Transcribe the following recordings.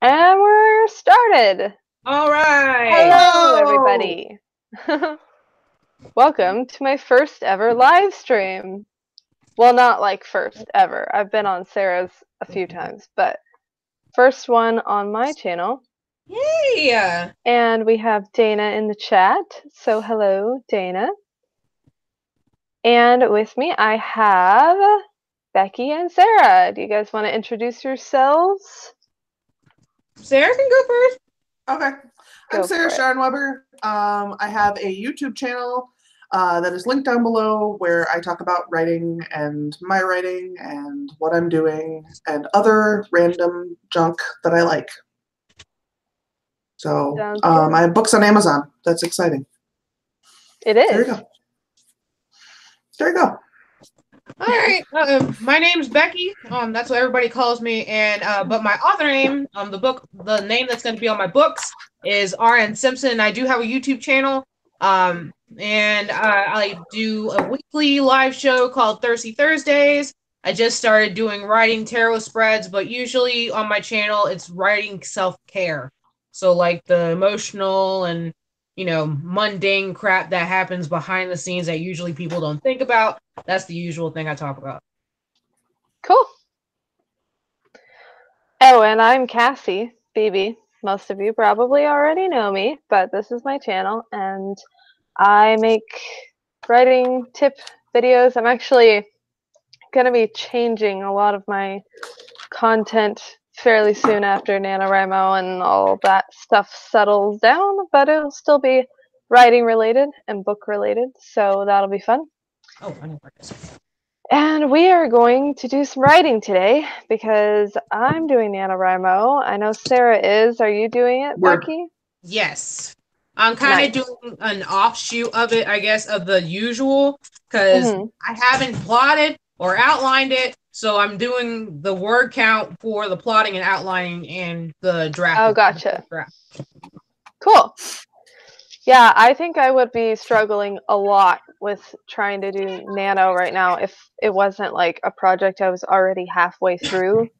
And we're started. All right. Hello, Hello! everybody. Welcome to my first ever live stream. Well, not like first ever. I've been on Sarah's a few times, but first one on my channel. Yay! And we have Dana in the chat. So hello, Dana. And with me, I have Becky and Sarah. Do you guys want to introduce yourselves? Sarah can go first. Okay. I'm Go Sarah for it. Scharnweber. I have a YouTube channel that is linked down below where I talk about writing and my writing and what I'm doing and other random junk that I like. So Sounds good. I have books on Amazon. That's exciting. It There you is. go. There you go. All right. My name's Becky. That's what everybody calls me. And but my author name, the name that's going to be on my books is R.N. Simpson. And I do have a YouTube channel. And I do a weekly live show called Thirsty Thursdays. I just started doing writing tarot spreads, but usually on my channel it's writing self-care. So like the emotional and mundane crap that happens behind the scenes that usually people don't think about. That's the usual thing I talk about. Cool. Oh, and I'm Cassie, BB. Most of you probably already know me, but this is my channel, and I make writing tip videos. I'm actually going to be changing a lot of my content fairly soon after NaNoWriMo and all that stuff settles down, but it'll still be writing related and book related, so that'll be fun. Oh, I know where it is. And we are going to do some writing today because I'm doing NaNoWriMo. I know Sarah is. Are you doing it, Word. Becky? Yes. I'm kind of Nice. doing an offshoot of it, I guess, of the usual, because Mm-hmm. I haven't plotted or outlined it. So I'm doing the word count for the plotting and outlining and the draft. Oh, gotcha. Cool. Yeah, I think I would be struggling a lot with trying to do Nano right now if it wasn't like a project I was already halfway through.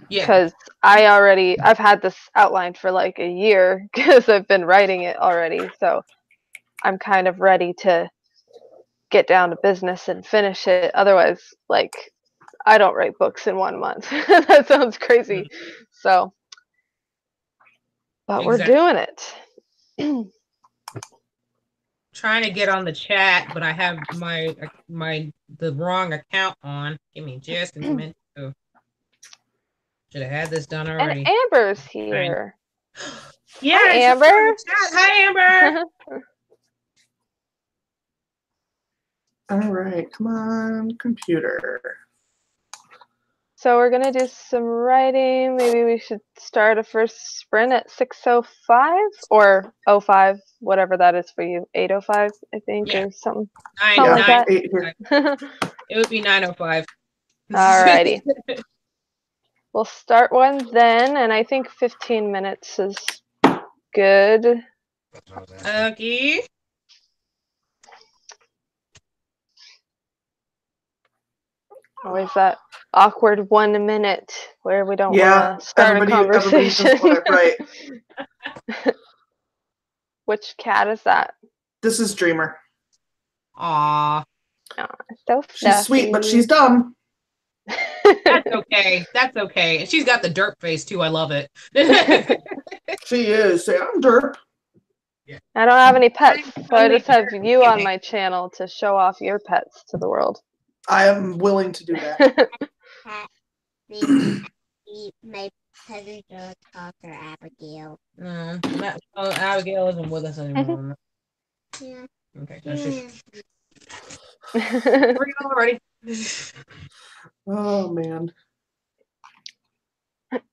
Yeah. Because I've had this outlined for like a year because I've been writing it already. So I'm kind of ready to get down to business and finish it. Otherwise, like, I don't write books in 1 month. That sounds crazy. So, but we're Exactly. doing it. Trying to get on the chat, but I have the wrong account on. Give me just a minute. Oh, should have had this done And already. Amber's Fine. here. Yeah, Hi, she's on the Amber. chat. Hi, Amber. All right. Come on, computer. So we're gonna do some writing. Maybe we should start a first sprint at 6:05 or 05, whatever that is for you. 8:05, I think, Yeah, or something, nine something Yeah, like nine. that. 8 here. It would be 9:05. Alrighty. We'll start one then, and I think 15 minutes is good. Okay. Always that awkward 1 minute where we don't Yeah, want to start a everybody just want conversation. it right. Which cat is that? This is Dreamer. Aw, Oh, so She's sweet, but she's fluffy. dumb. that's okay. That's okay. And she's got the derp face too. I love it. She is. Say, I'm derp. I don't have any pets, so I Only just have derp. you on my channel to show off your pets to the world. I am willing to do that. My cousin girl calls her Abigail. No, Abigail isn't with us anymore. Yeah. Okay, we're already. Oh man.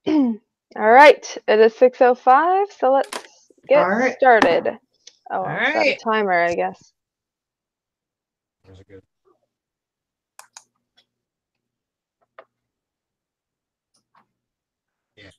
All right, it is 6:05, so let's get All right. started. Oh, All I'll set a right. timer, I guess. Where's it good? Yeah.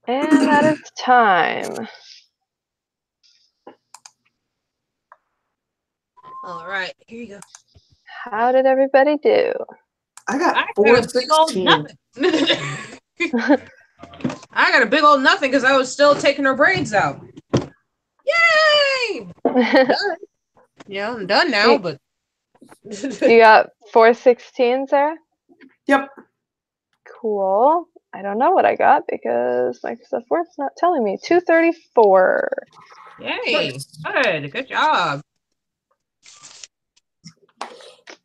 And that is time. All right, here you go. How did everybody do? I got I got a big old 416. nothing. I got a big old nothing because I was still taking her braids out. Yay! Done. Yeah, I'm done now, but You got 416, Sarah? Yep. Cool. I don't know what I got because Microsoft Word's not telling me. 234. yay! Nice. Good job.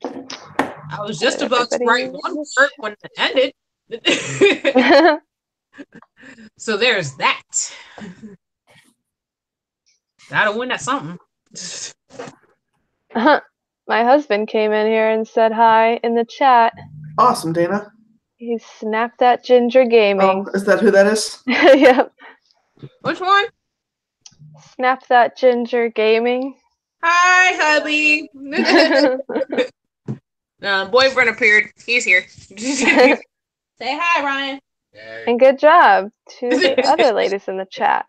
I was just about to write one word when it ended. So there's that. Gotta win at something. My husband came in here and said hi in the chat. Awesome, Dana. He snapped at Ginger Gaming. Oh, is that who that is? Yep. Which one? Snap that Ginger Gaming. Hi, hubby. Boyfriend appeared. He's here. Say hi, Ryan. And good job to the other ladies in the chat.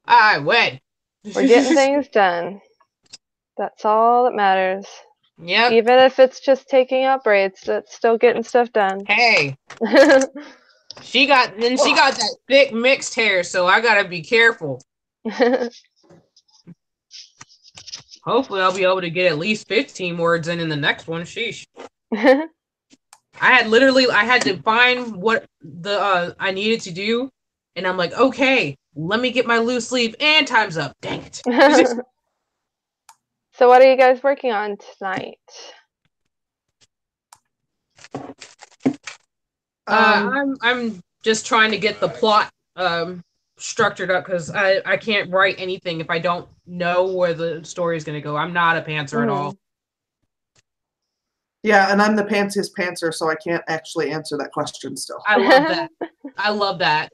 I win. We're getting things done. That's all that matters. Yep. Even if it's just taking out braids, that's still getting stuff done. Hey. She got that thick mixed hair, so I gotta be careful. Hopefully I'll be able to get at least 15 words in the next one. Sheesh. I had to find what I needed to do, and I'm like, okay, let me get my loose sleeve and time's up. Dang it. So what are you guys working on tonight? I'm just trying to get the plot structured up because I can't write anything if I don't know where the story is going to go. I'm not a pantser at all. Yeah, and I'm the pantsiest pantser, so I can't actually answer that question still. I love that. I love that.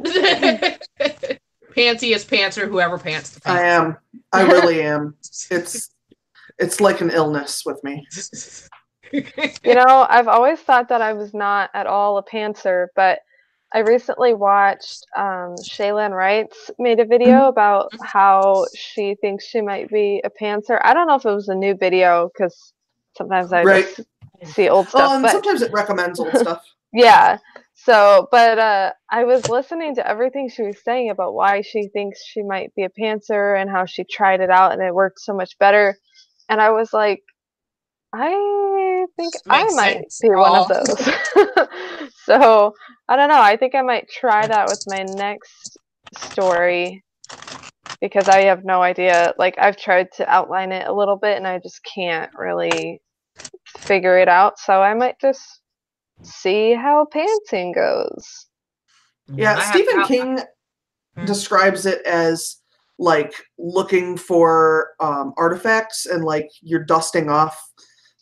Pantsiest pantser, whoever pants the pants. I am. I really am. It's like an illness with me. You know, I've always thought that I was not at all a pantser, but I recently watched Shaylin Wrights made a video about how she thinks she might be a pantser. I don't know if it was a new video because sometimes I just see old stuff. Oh, and sometimes it recommends old stuff. Yeah. So, but I was listening to everything she was saying about why she thinks she might be a pantser and how she tried it out and it worked so much better. And I was like, I think I might be one of those. So, I don't know. I think I might try that with my next story because I have no idea. Like, I've tried to outline it a little bit and I just can't really figure it out. So, I might just see how pantsing goes. Yeah, Stephen King describes it as like looking for artifacts and like you're dusting off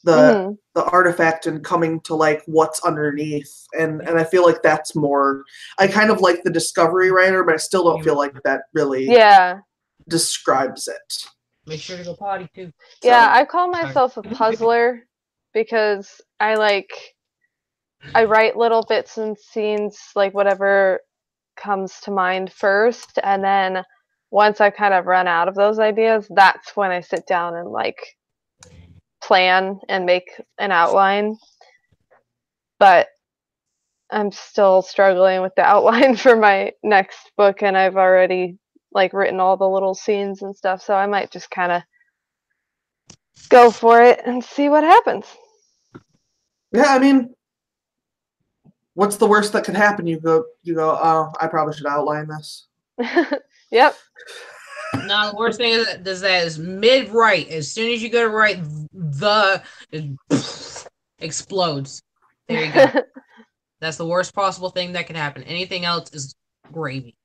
the artifact and coming to like what's underneath, and I feel like that's more. I kind of like the discovery writer, but I still don't feel like that really describes it. Make sure to go potty too. Yeah, I call myself a puzzler because I write little bits and scenes, like whatever comes to mind first, and then once I kind of run out of those ideas, that's when I sit down and like plan and make an outline. But I'm still struggling with the outline for my next book, and I've already like written all the little scenes and stuff, so I might just kind of go for it and see what happens. Yeah, I mean, what's the worst that could happen? You go, oh, I probably should outline this. Yep. No, the worst thing is mid-write. As soon as you go to write it explodes. There you go. That's the worst possible thing that could happen. Anything else is gravy.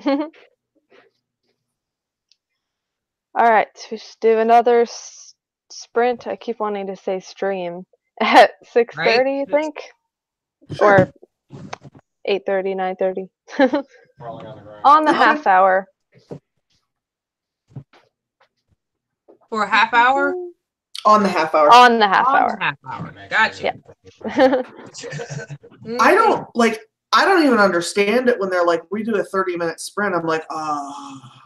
All right, we should do another sprint. I keep wanting to say stream at 6:30, you think? Sure. Or 8:30, 9:30. On the half hour. For a half hour? On the half hour. On the half hour. On the half hour. Gotcha. Yeah. I don't like. I don't even understand it when they're like, we do a 30-minute sprint. I'm like, oh.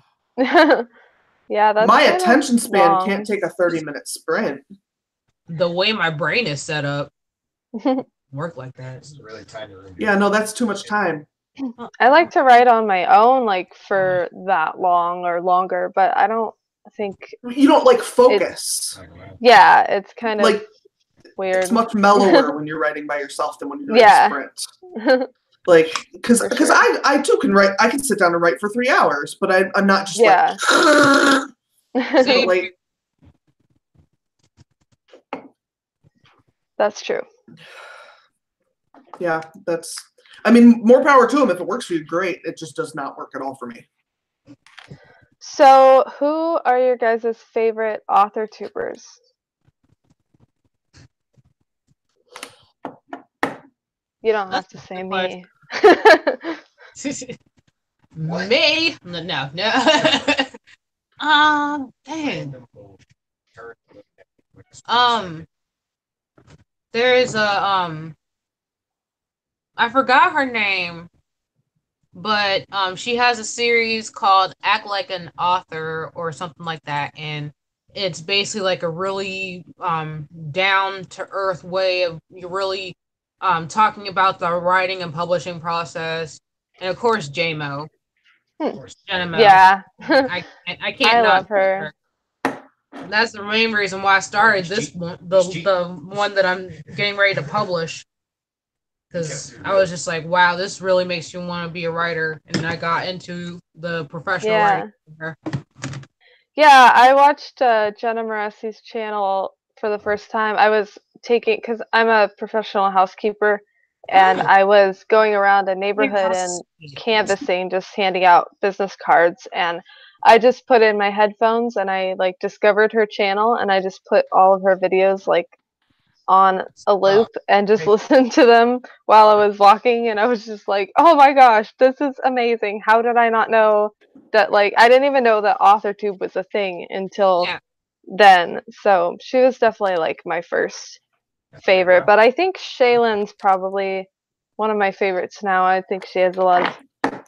Yeah, that's my kind attention of span long. can't take a 30-minute sprint. The way my brain is set up, work like that. This is a really tiny room. Yeah, no, that's too much time. I like to write on my own, like for that long or longer, but I don't think. You don't like focus. Yeah, it's kind of Like weird. it's much mellower when you're writing by yourself than when you're doing Yeah. a sprint. Like, because sure. I too can write. I can sit down and write for 3 hours, but I'm not just Yeah. like. Same. Like, That's true. yeah, that's. I mean, more power to them. If it works for you, great. It just does not work at all for me. So, who are your guys' favorite author tubers? You don't have to say me. Me? No. Dang. There is a I forgot her name, but she has a series called Act Like an Author or something like that, and it's basically like a really down to earth way of really talking about the writing and publishing process, and of course JMO. Jenna Yeah. I can't I not love her. That's the main reason why I started this one, the one that I'm getting ready to publish. Because I was just like, wow, this really makes you want to be a writer. And then I got into the professional writing. Yeah, I watched Jenna Moressi's channel for the first time. I was because I'm a professional housekeeper, and I was going around a neighborhood and canvassing, just handing out business cards. And I just put in my headphones and I like discovered her channel, and I just put all of her videos like on a loop and just listened to them while I was walking, and I was just like, oh my gosh, this is amazing. How did I not know that? Like, I didn't even know that AuthorTube was a thing until then. So she was definitely like my first favorite, but I think Shaylin's probably one of my favorites now. I think she has a lot of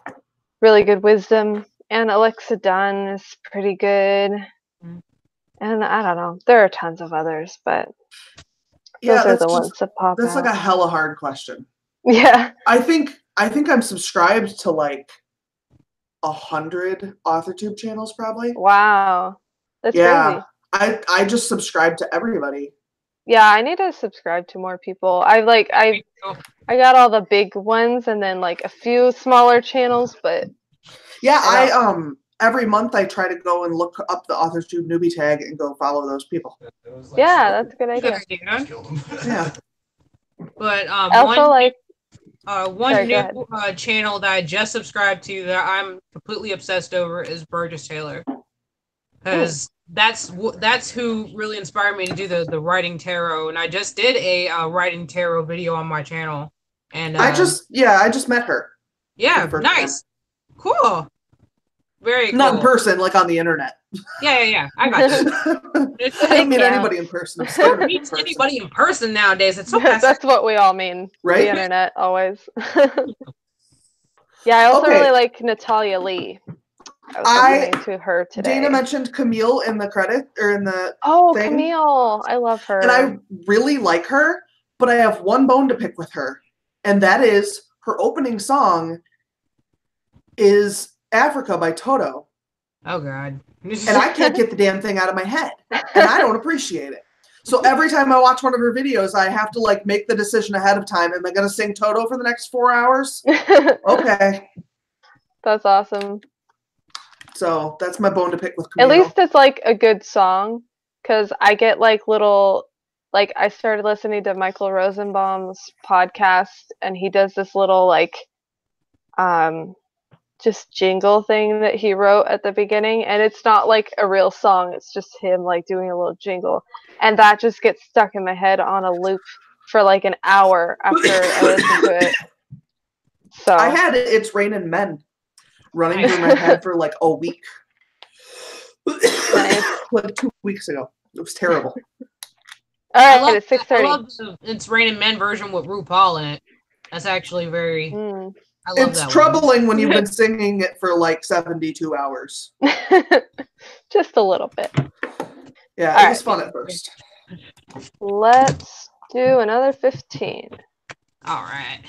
really good wisdom, and Alexa Dunn is pretty good, and I don't know, there are tons of others, but those are the ones that pop out. That's like a hella hard question. Yeah. I think I'm subscribed to like 100 AuthorTube channels probably. Wow. That's crazy. I just subscribe to everybody. Yeah, I need to subscribe to more people. I got all the big ones and then like a few smaller channels, but yeah, I every month I try to go and look up the AuthorTube newbie tag and go follow those people. Yeah, that's a good idea. Yeah. But one new channel that I just subscribed to that I'm completely obsessed over is Burgess Taylor, because that's who really inspired me to do the writing tarot, and I just did a writing tarot video on my channel, and I just met her. Yeah, nice, cool. Very cool. Not in person, like on the internet. Yeah. I got you. I don't mean anybody in person. Anybody in person nowadays. It's so that's what we all mean. Right? The internet, always. Yeah, I also really like Natalia Lee. I was listening to her today. Dana mentioned Camille in the credit or in the thing. Camille. I love her. And I really like her, but I have one bone to pick with her, and that is her opening song is Africa by Toto. Oh God. And I can't get the damn thing out of my head. And I don't appreciate it. So every time I watch one of her videos, I have to like make the decision ahead of time. Am I gonna sing Toto for the next 4 hours? Okay. That's awesome. So that's my bone to pick with Camille. At least it's like a good song, because I get like little, like I started listening to Michael Rosenbaum's podcast, and he does this little like just jingle thing that he wrote at the beginning, and it's not like a real song, it's just him like doing a little jingle, and that just gets stuck in my head on a loop for like an hour after I listen to it. So I had It's Raining Men running through my head for like a week. Like 2 weeks ago. It was terrible. All right, it's 6:30. I love the It's Raining Men version with RuPaul in it. That's actually very. Mm. I love It's that troubling when you've one. been singing it for like 72 hours. Just a little bit. Yeah, All it was right. fun at first. Let's do another 15. All right.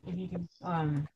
If you can,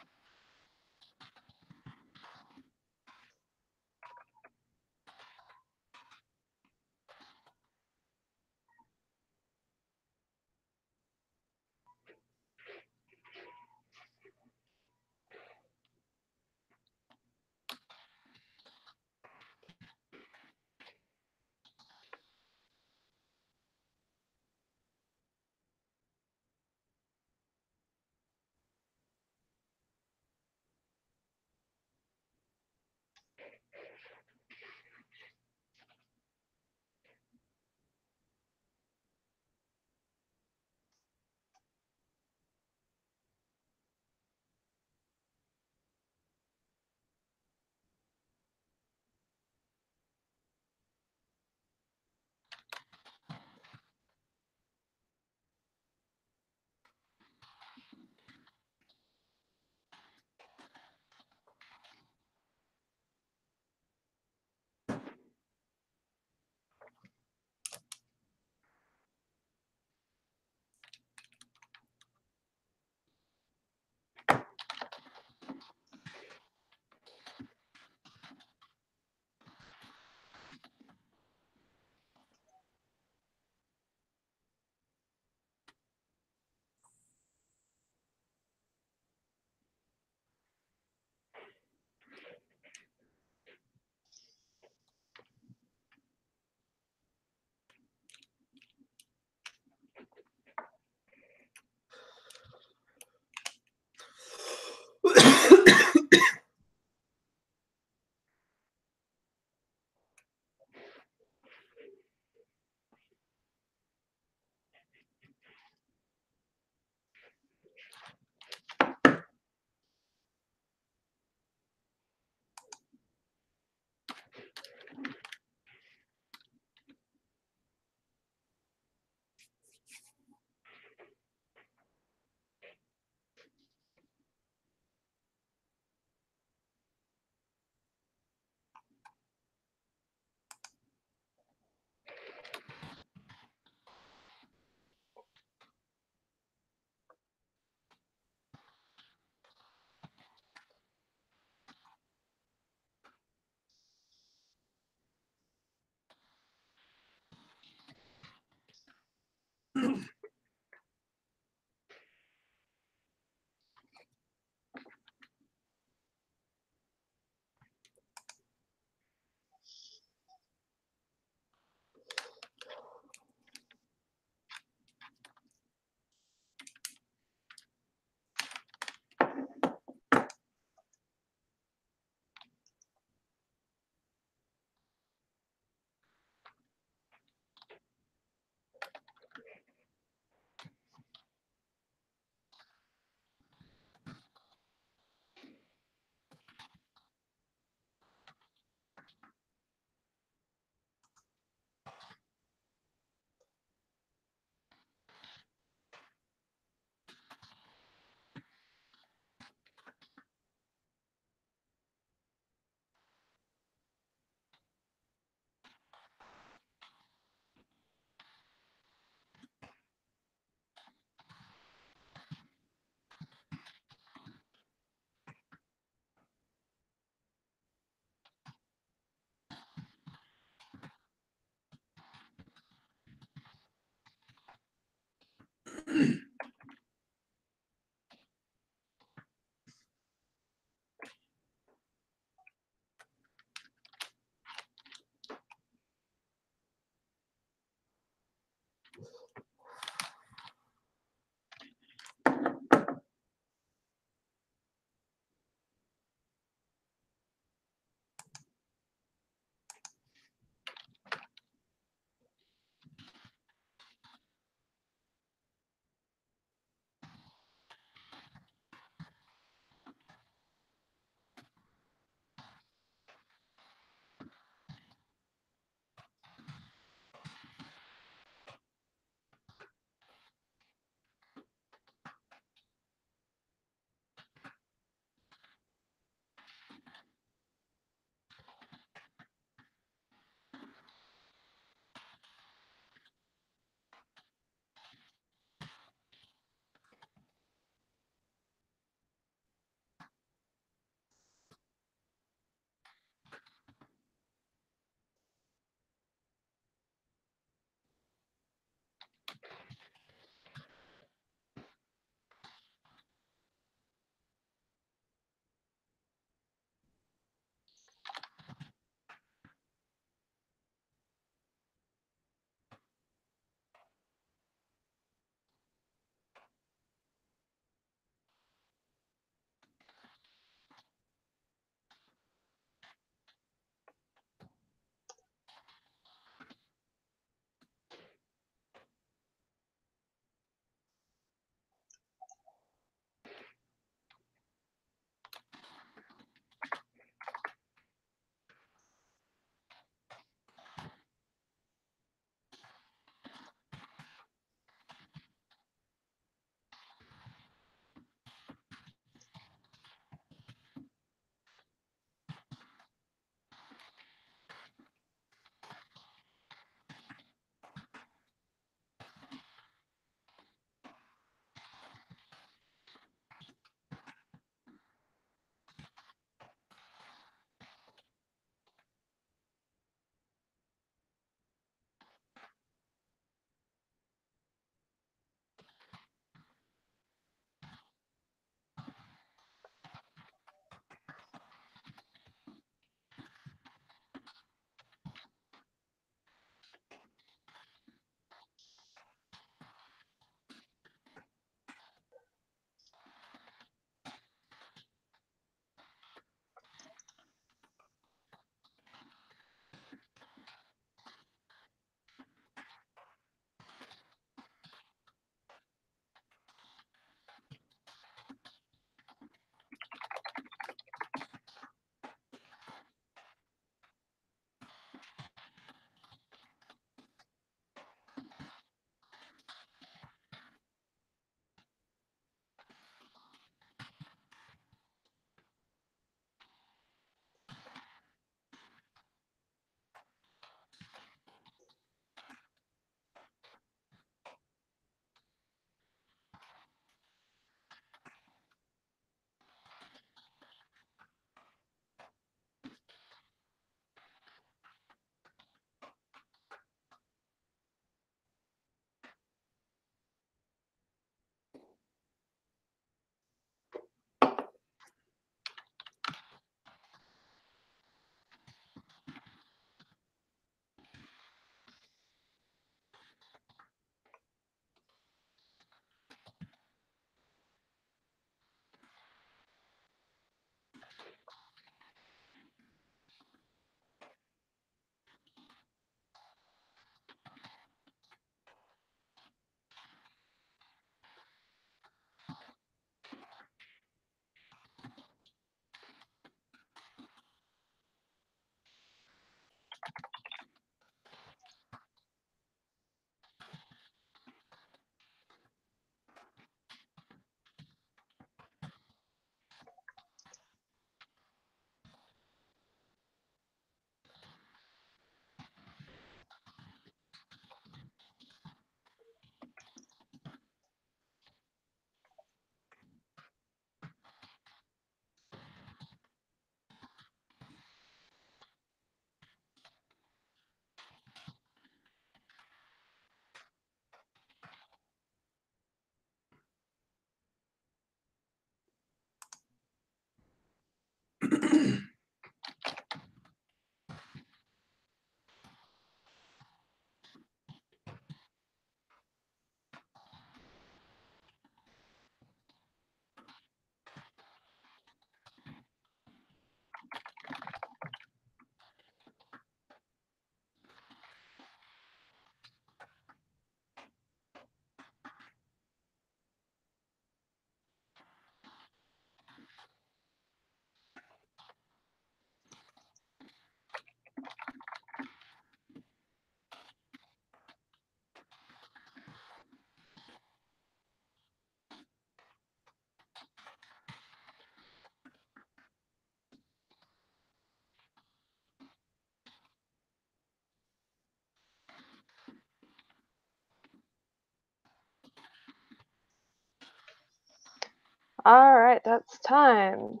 All right, that's time.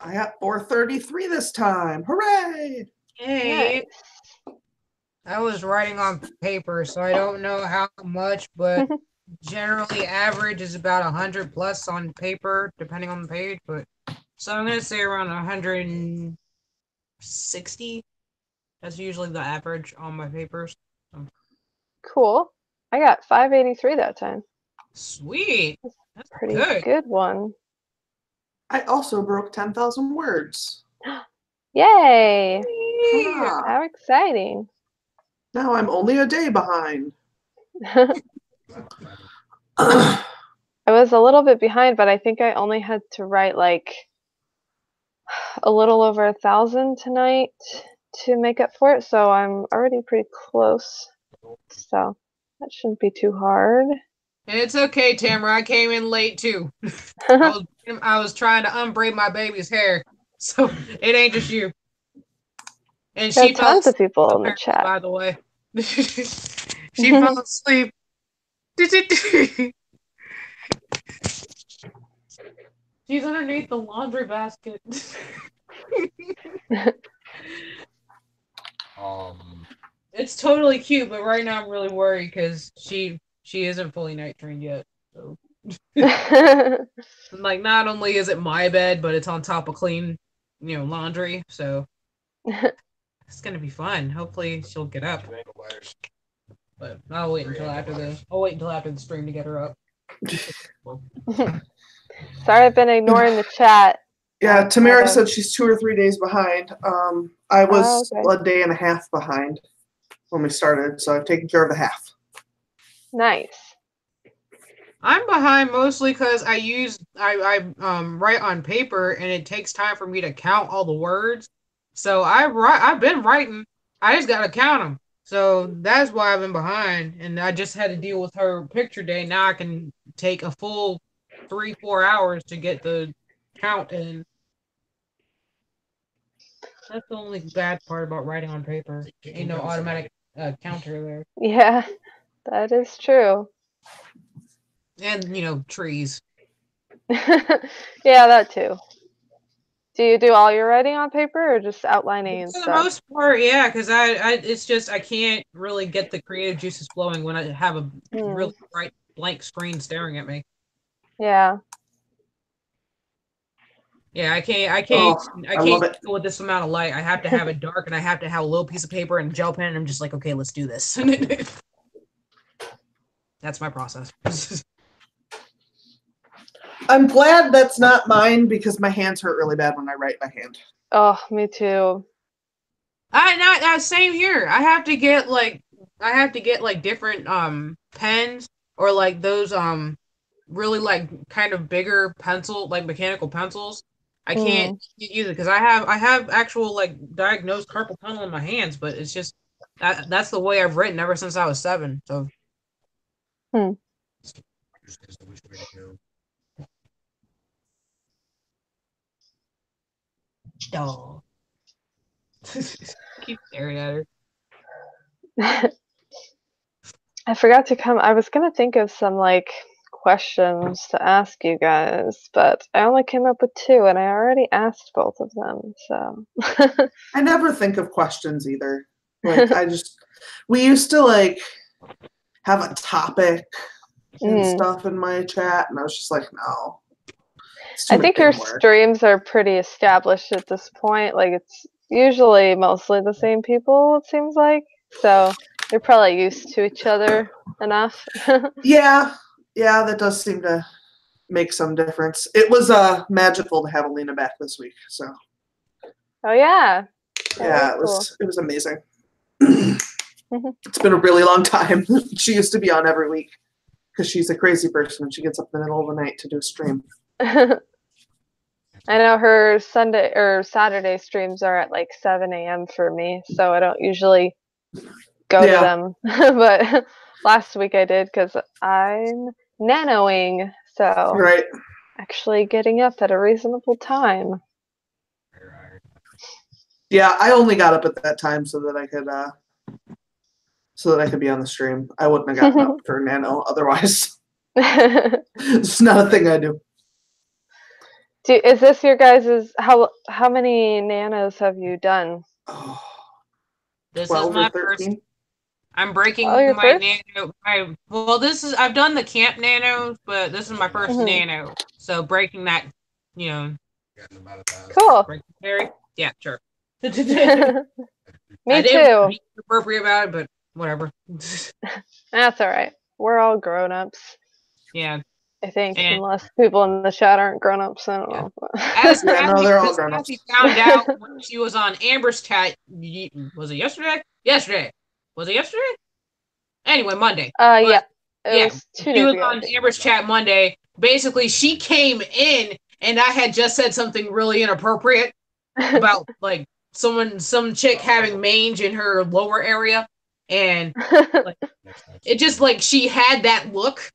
I got 433 this time. Hooray! Hey, Nice. I was writing on paper, so I don't know how much, but generally average is about 100 plus on paper, depending on the page. But so I'm gonna say around 160. That's usually the average on my papers. Cool. I got 583 that time. Sweet. That's Pretty good. good one. I also broke 10,000 words. Yay! Hurrah. How exciting. Now I'm only a day behind. I was a little bit behind, but I think I only had to write like a little over 1,000 tonight to make up for it, so I'm already pretty close. So that shouldn't be too hard. It's okay, Tamara. I came in late too. I was trying to unbraid my baby's hair, so it ain't just you. And There she are fell tons of asleep, people in the apparently, chat. by the way. She fell asleep. She's underneath the laundry basket. It's totally cute, but right now I'm really worried because she isn't fully night trained yet. So like, not only is it my bed, but it's on top of clean, laundry. So it's gonna be fun. Hopefully she'll get up. But I'll wait until after the stream to get her up. Sorry, I've been ignoring the chat. Yeah, Tamara said she's 2 or 3 days behind. I was okay. a day and a half behind when we started, so I've taken care of the half. Nice. I'm behind mostly because I write on paper and it takes time for me to count all the words. So I've been writing. I just gotta count them. So that's why I've been behind. And I just had to deal with her picture day. Now I can take a full 3-4 hours to get the count in. That's the only bad part about writing on paper. Ain't no automatic counter there. Yeah, that is true. And trees. Yeah, that too. Do you do all your writing on paper or just outlining and For the stuff? most part, yeah, because it's just I can't really get the creative juices flowing when I have a really bright blank screen staring at me. Yeah. Yeah, I can't love it. go with this amount of light. I have to have it dark, and I have to have a little piece of paper and a gel pen, and I'm just like, okay, let's do this. That's my process. I'm glad that's not mine because my hands hurt really bad when I write by hand. Oh, me too. Same here. I have to get like different pens or like those really like kind of bigger pencil, like mechanical pencils. I can't use it because I have actual like diagnosed carpal tunnel in my hands, but it's just that's the way I've written ever since I was 7. So dog. Keep staring at her. I forgot to come. I was gonna think of some like questions to ask you guys, but I only came up with 2, and I already asked both of them. So I never think of questions either. Like we used to like have a topic and stuff in my chat, and I was just like, no. I think your streams are pretty established at this point. Like it's usually mostly the same people, it seems like. So you're probably used to each other enough. Yeah, that does seem to make some difference. It was magical to have Alina back this week. So. Oh yeah. Yeah, it was amazing. It's been a really long time. She used to be on every week because she's a crazy person and she gets up in the middle of the night to do a stream. I know her Sunday or Saturday streams are at like 7 a.m. for me, so I don't usually go to them. But last week I did because I'm nanoing, so actually getting up at a reasonable time. Yeah, I only got up at that time so that I could so that I could be on the stream. I wouldn't have gotten up for Nano otherwise. It's not a thing I do. Is this your guys's? How many nanos have you done? Oh, This 12 is my or 13? first. I'm breaking Oh, your my first? nano. I've done the camp nanos, but this is my 1st nano. So breaking that, you know. Cool. Breaking Harry? Yeah, sure. Me I too. didn't be appropriate about it, but whatever. That's all right. We're all grown-ups. Yeah. I think, And unless people in the chat aren't grown-ups, I don't know. as Yeah, no, they're all grown-ups. Kathy found out when she was on Amber's chat, was it yesterday? Yesterday. Was it yesterday? Anyway, Monday. Yeah. It was 2 she days was ago. on Amber's chat Monday. Basically, she came in and I had just said something really inappropriate about like some chick having mange in her lower area, and like, it just like she had that look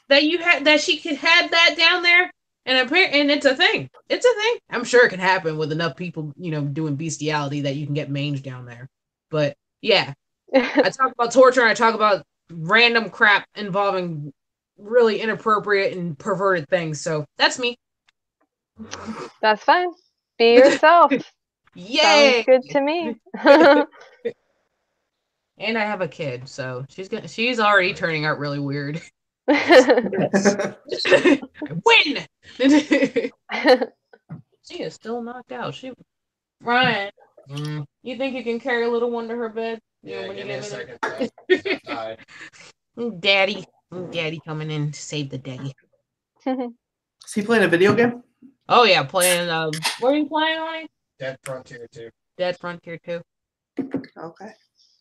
that she could have that down there, and it's a thing. It's a thing. I'm sure it can happen with enough people, doing bestiality that you can get mange down there. But yeah, I talk about torture and I talk about random crap involving really inappropriate and perverted things. So that's me. That's fine. Be yourself. Yay! Sounds good to me. And I have a kid, so she's already turning out really weird. Win! She is still knocked out. Ryan, you think you can carry a little one to her bed? Yeah, when give you me a get second. Daddy coming in to save the day. Is he playing a video game? Oh yeah, playing. What are you playing on? Dead Frontier 2. Dead Frontier 2. Okay.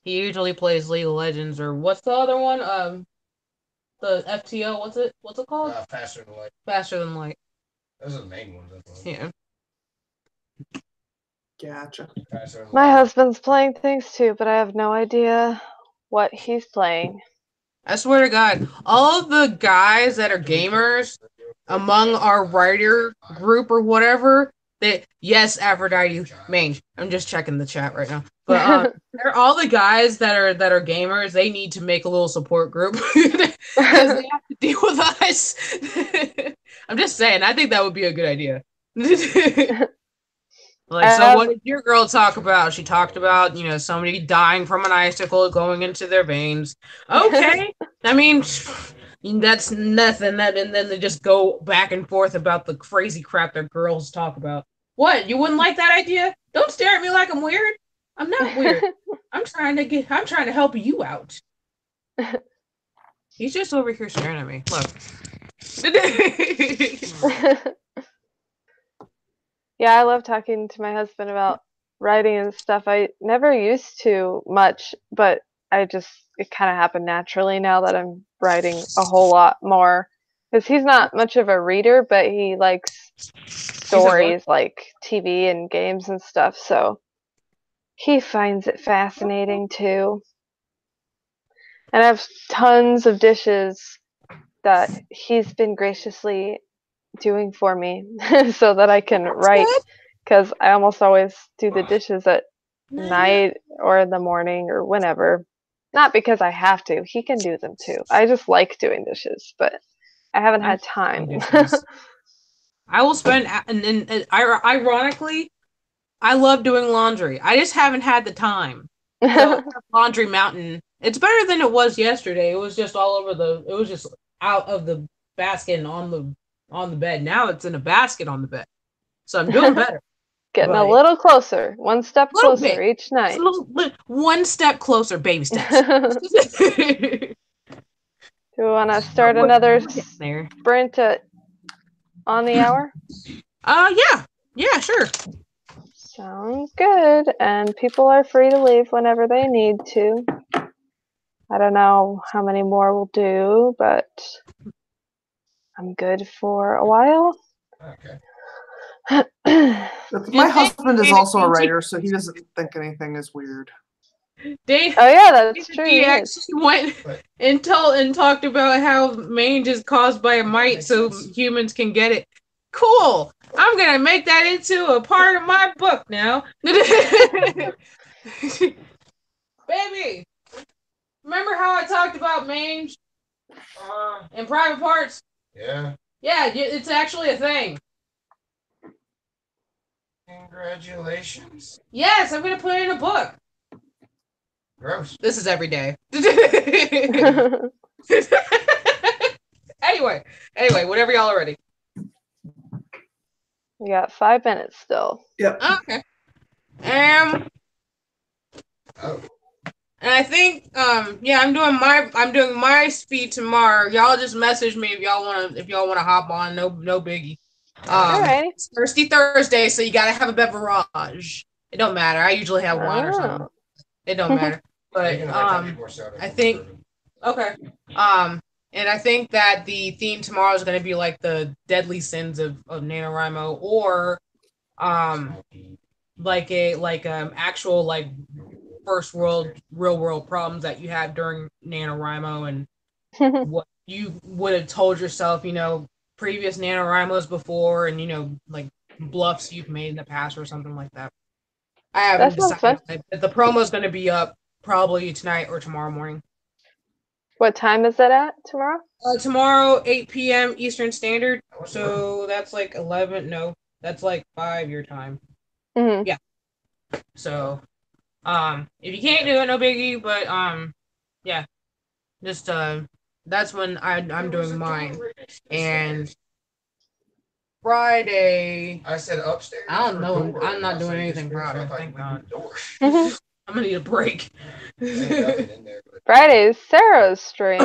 He usually plays League of Legends, or what's the other one? The FTO. What's it called? Faster Than Light. Faster Than Light. Those are the main ones. Yeah. Gotcha. My husband's playing things too, but I have no idea what he's playing. I swear to God, all of the guys that are gamers among our writer group or whatever, yes, Aphrodite mange. I'm just checking the chat right now. But they're all the guys that are gamers. They need to make a little support group because they have to deal with us. I'm just saying. I think that would be a good idea. So what did your girl talk about? She talked about, somebody dying from an icicle going into their veins. Okay. I mean, that's nothing. And then they just go back and forth about the crazy crap that girls talk about. What? You wouldn't like that idea? Don't stare at me like I'm weird. I'm not weird. I'm trying to help you out. He's just over here staring at me. Look. Yeah, I love talking to my husband about writing and stuff. I never used to much, but it kind of happened naturally now that I'm writing a whole lot more. Because he's not much of a reader, but he likes stories like TV and games and stuff, so he finds it fascinating too. And I have tons of dishes that he's been graciously doing for me so that I can write, because I almost always do the dishes at night or in the morning or whenever. Not because I have to. He can do them too. I just like doing dishes, but I haven't had time. I will spend, and ironically, I love doing laundry. I just haven't had the time. So laundry mountain. It's better than it was yesterday. It was just all over it was just out of the basket and on the bed. Now it's in a basket on the bed. So I'm doing better. Getting a little closer. One step closer each night. One step closer, baby steps. Do we want to start another sprint on the hour? Yeah, sure. Sounds good. And people are free to leave whenever they need to. I don't know how many more we'll do, but I'm good for a while. Okay. My husband is also a writer, so he doesn't think anything is weird. Dave, oh yeah, that's true. He actually went and talked about how mange is caused by a mite, so humans can get it. Cool. I'm gonna make that into a part of my book now. Baby, Remember how I talked about mange and private parts? Yeah. Yeah, it's actually a thing. Congratulations. Yes, I'm gonna put it in a book. Gross. This is every day. Anyway, whatever y'all are ready. We got 5 minutes still. Yep. Oh, okay. Oh. And I think yeah, I'm doing my speed tomorrow. Y'all just message me if y'all wanna hop on. No biggie. Alrighty. It's Thirsty Thursday, so you gotta have a beverage. It don't matter. I usually have wine or something. It don't matter. But I think okay. And I think that the theme tomorrow is gonna be like the deadly sins of NaNoWriMo, or like actual like first world real world problems that you have during NaNoWriMo, and what you would have told yourself, previous NaNoWriMos before, and like bluffs you've made in the past or something like that. I haven't decided. The promo is going to be up probably tonight or tomorrow morning. What time is it at tomorrow? Tomorrow, 8 p.m. Eastern Standard. So that's like 11. No, that's like 5 your time. Mm-hmm. Yeah. So, if you can't do it, no biggie. But yeah, just that's when I'm doing mine. And Friday, I said upstairs. I don't know. I'm not doing anything Friday. Thank God. I'm gonna need a break. Friday's Sarah's stream.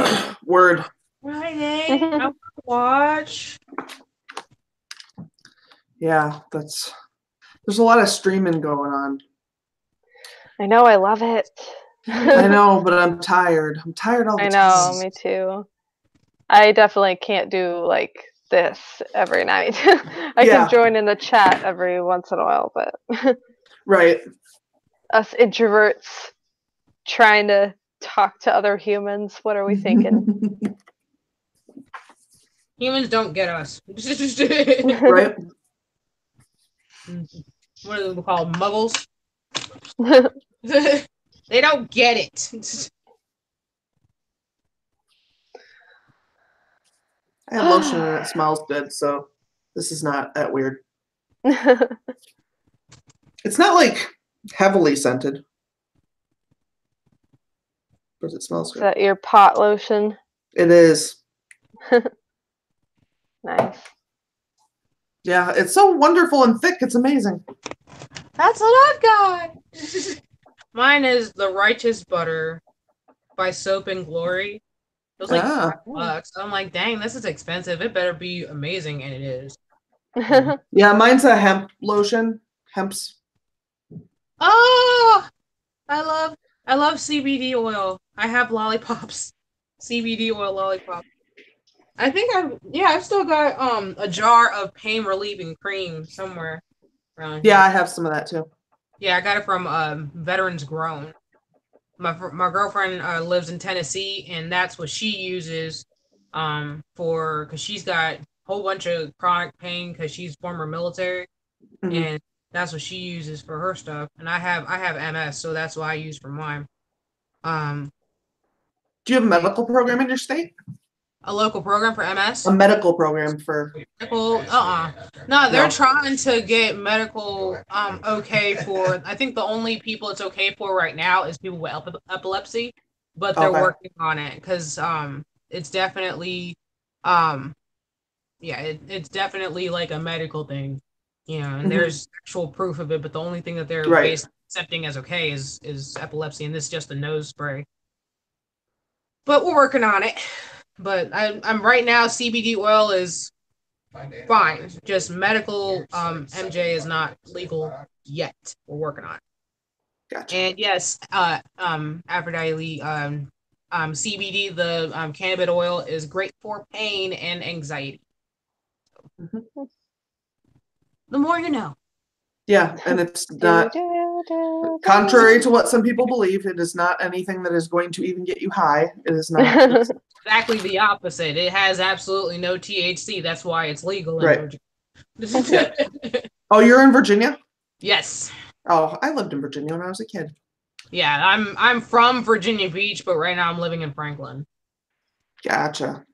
Word. Friday, I want to watch. Yeah, there's a lot of streaming going on. I know, I love it. I know, but I'm tired. I'm tired all the time. I know, me too. I definitely can't do like this every night. I can join in the chat every once in a while, but right. Us introverts trying to talk to other humans, what are we thinking? Humans don't get us. Right? What are they called? Muggles? They don't get it. I have lotion and it smells good, so this is not that weird. It's not like heavily scented, but it smells good. Is that your pot lotion? It is. Nice. Yeah, it's so wonderful and thick. It's amazing. That's what I've got. Mine is the Righteous Butter by Soap and Glory. It was like $5. I'm like, dang, this is expensive. It better be amazing, and it is. Yeah, mine's a hemp lotion. Hemp's. Oh, I love CBD oil. I have lollipops, CBD oil lollipops. I think I've still got a jar of pain relieving cream somewhere around here. Yeah, I have some of that too. Yeah, I got it from Veterans Grown. My girlfriend lives in Tennessee, and that's what she uses because she's got a whole bunch of chronic pain because she's former military, and that's what she uses for her stuff. And I have MS, so that's what I use for mine. Do you have a medical program in your state? A local program for MS? A medical program for medical? No, they're trying to get medical okay for. I think the only people it's okay for right now is people with epilepsy, but they're working on it because it's definitely it's definitely like a medical thing, and there's actual proof of it. But the only thing that they're accepting as okay is epilepsy, and this is just a nose spray. But we're working on it. But I'm right now. CBD oil is fine. Just medical MJ is not legal yet. We're working on it. Gotcha. And yes, Aphrodite, CBD, the cannabis oil is great for pain and anxiety. The more you know. Yeah, and it's not contrary to what some people believe. It is not anything that is going to even get you high. It is not. Exactly the opposite. It has absolutely no THC. That's why it's legal in Virginia. Oh, you're in Virginia? Yes. Oh, I lived in Virginia when I was a kid. Yeah, I'm from Virginia Beach, but right now I'm living in Franklin. Gotcha.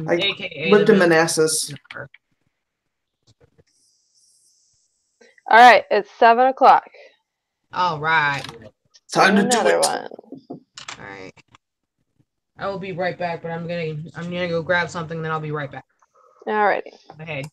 I AKA lived the in middle. Manassas. All right, it's 7 o'clock. All right. Time to do Another it. one. All right. I will be right back, but I'm gonna go grab something, then I'll be right back. Alrighty. Ahead.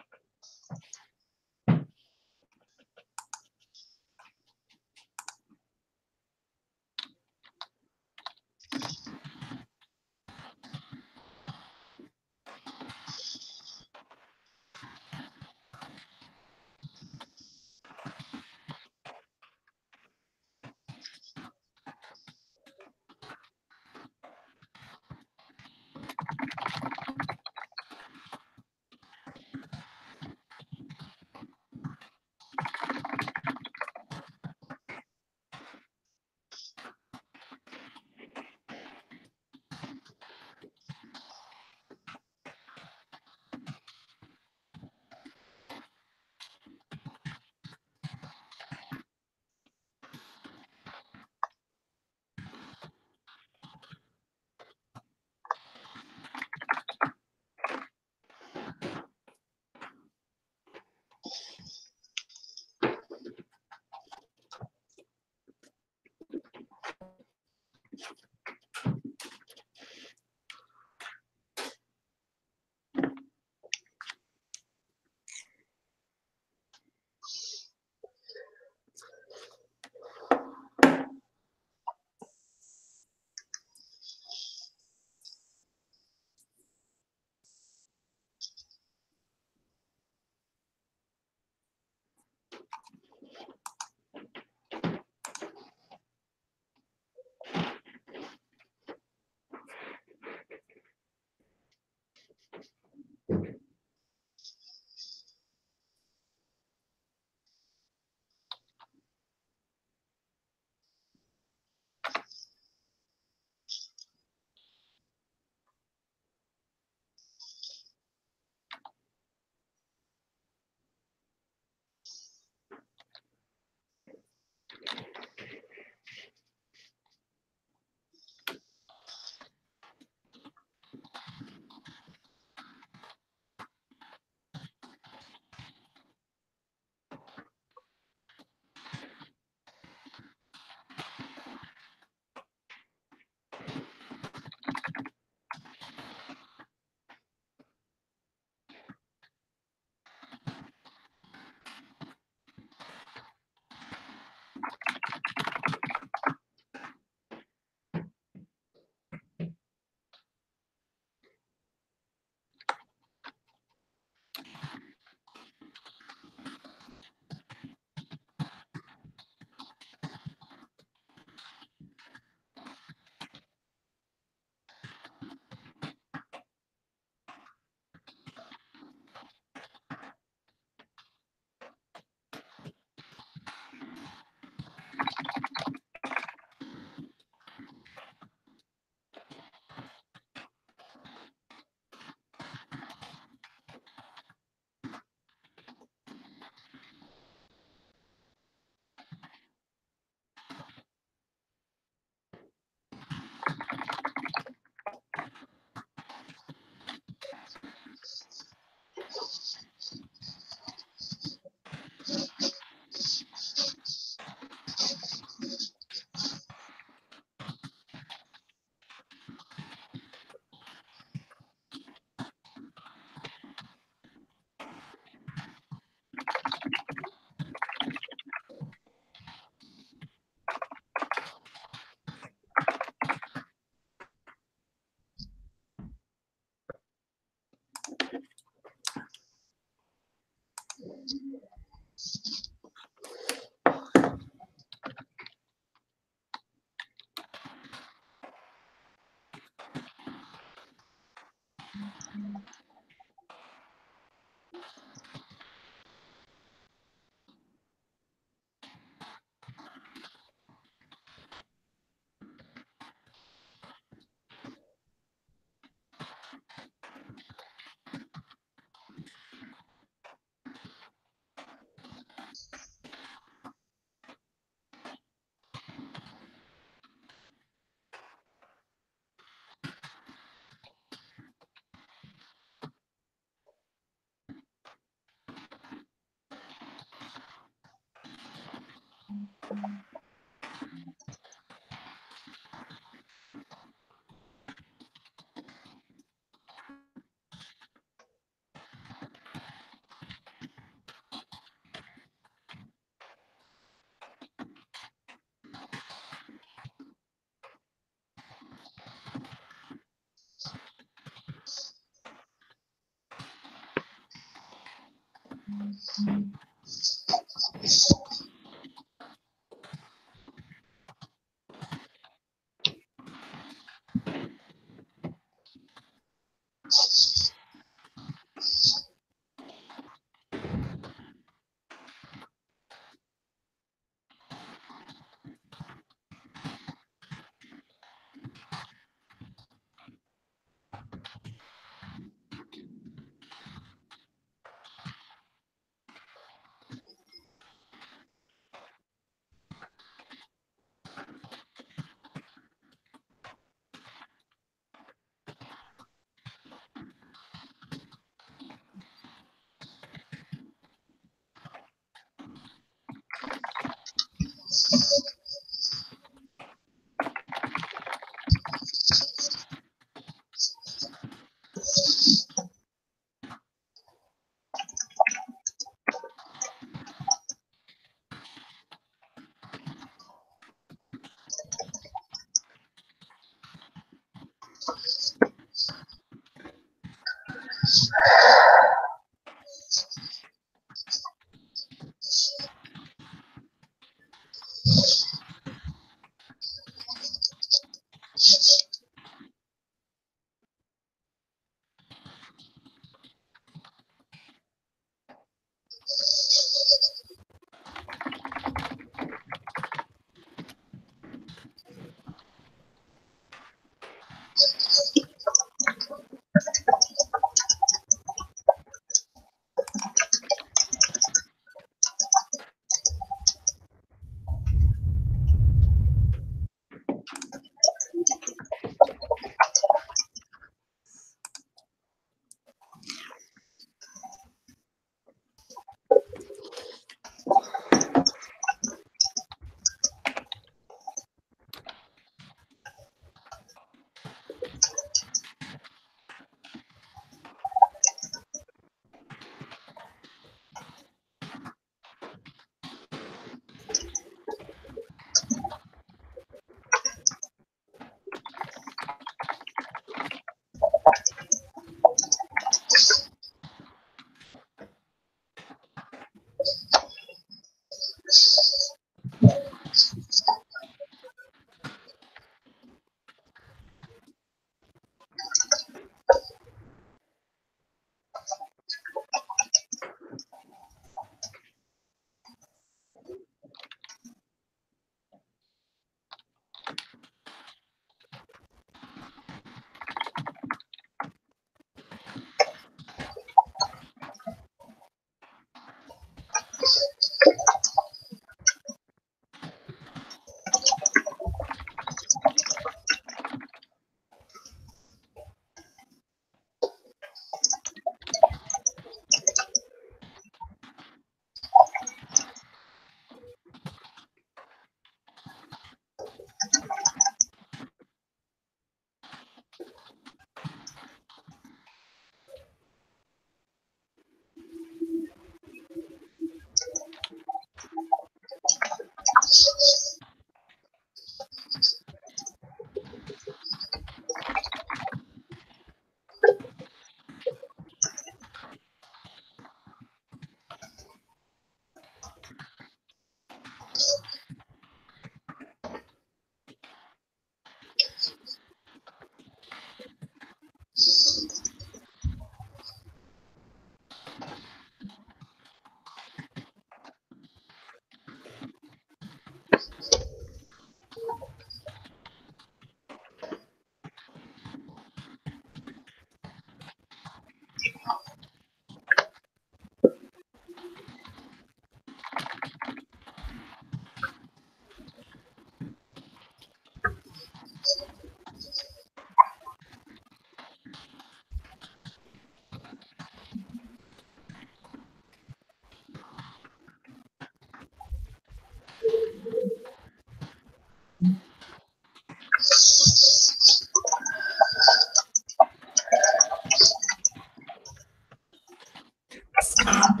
Stop.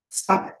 Stop it.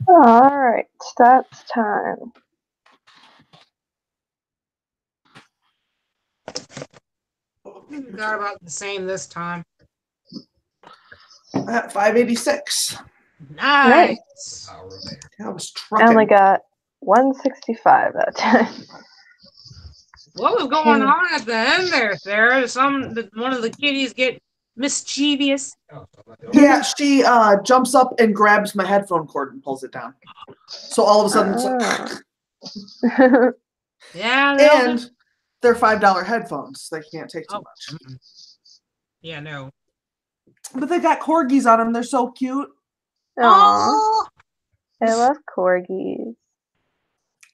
Alright, that's time. Got about the same this time. At 586. Nice. Power bear. I was I only trucking. got 165 that time. What was going on at the end there, Sarah? One of the kitties get mischievous. Oh, Yeah, she jumps up and grabs my headphone cord and pulls it down. So all of a sudden it's like, Yeah, and they're $5 headphones. They can't take too much. Yeah, no. But they got corgis on them. They're so cute. Aww, Oh, I love corgis.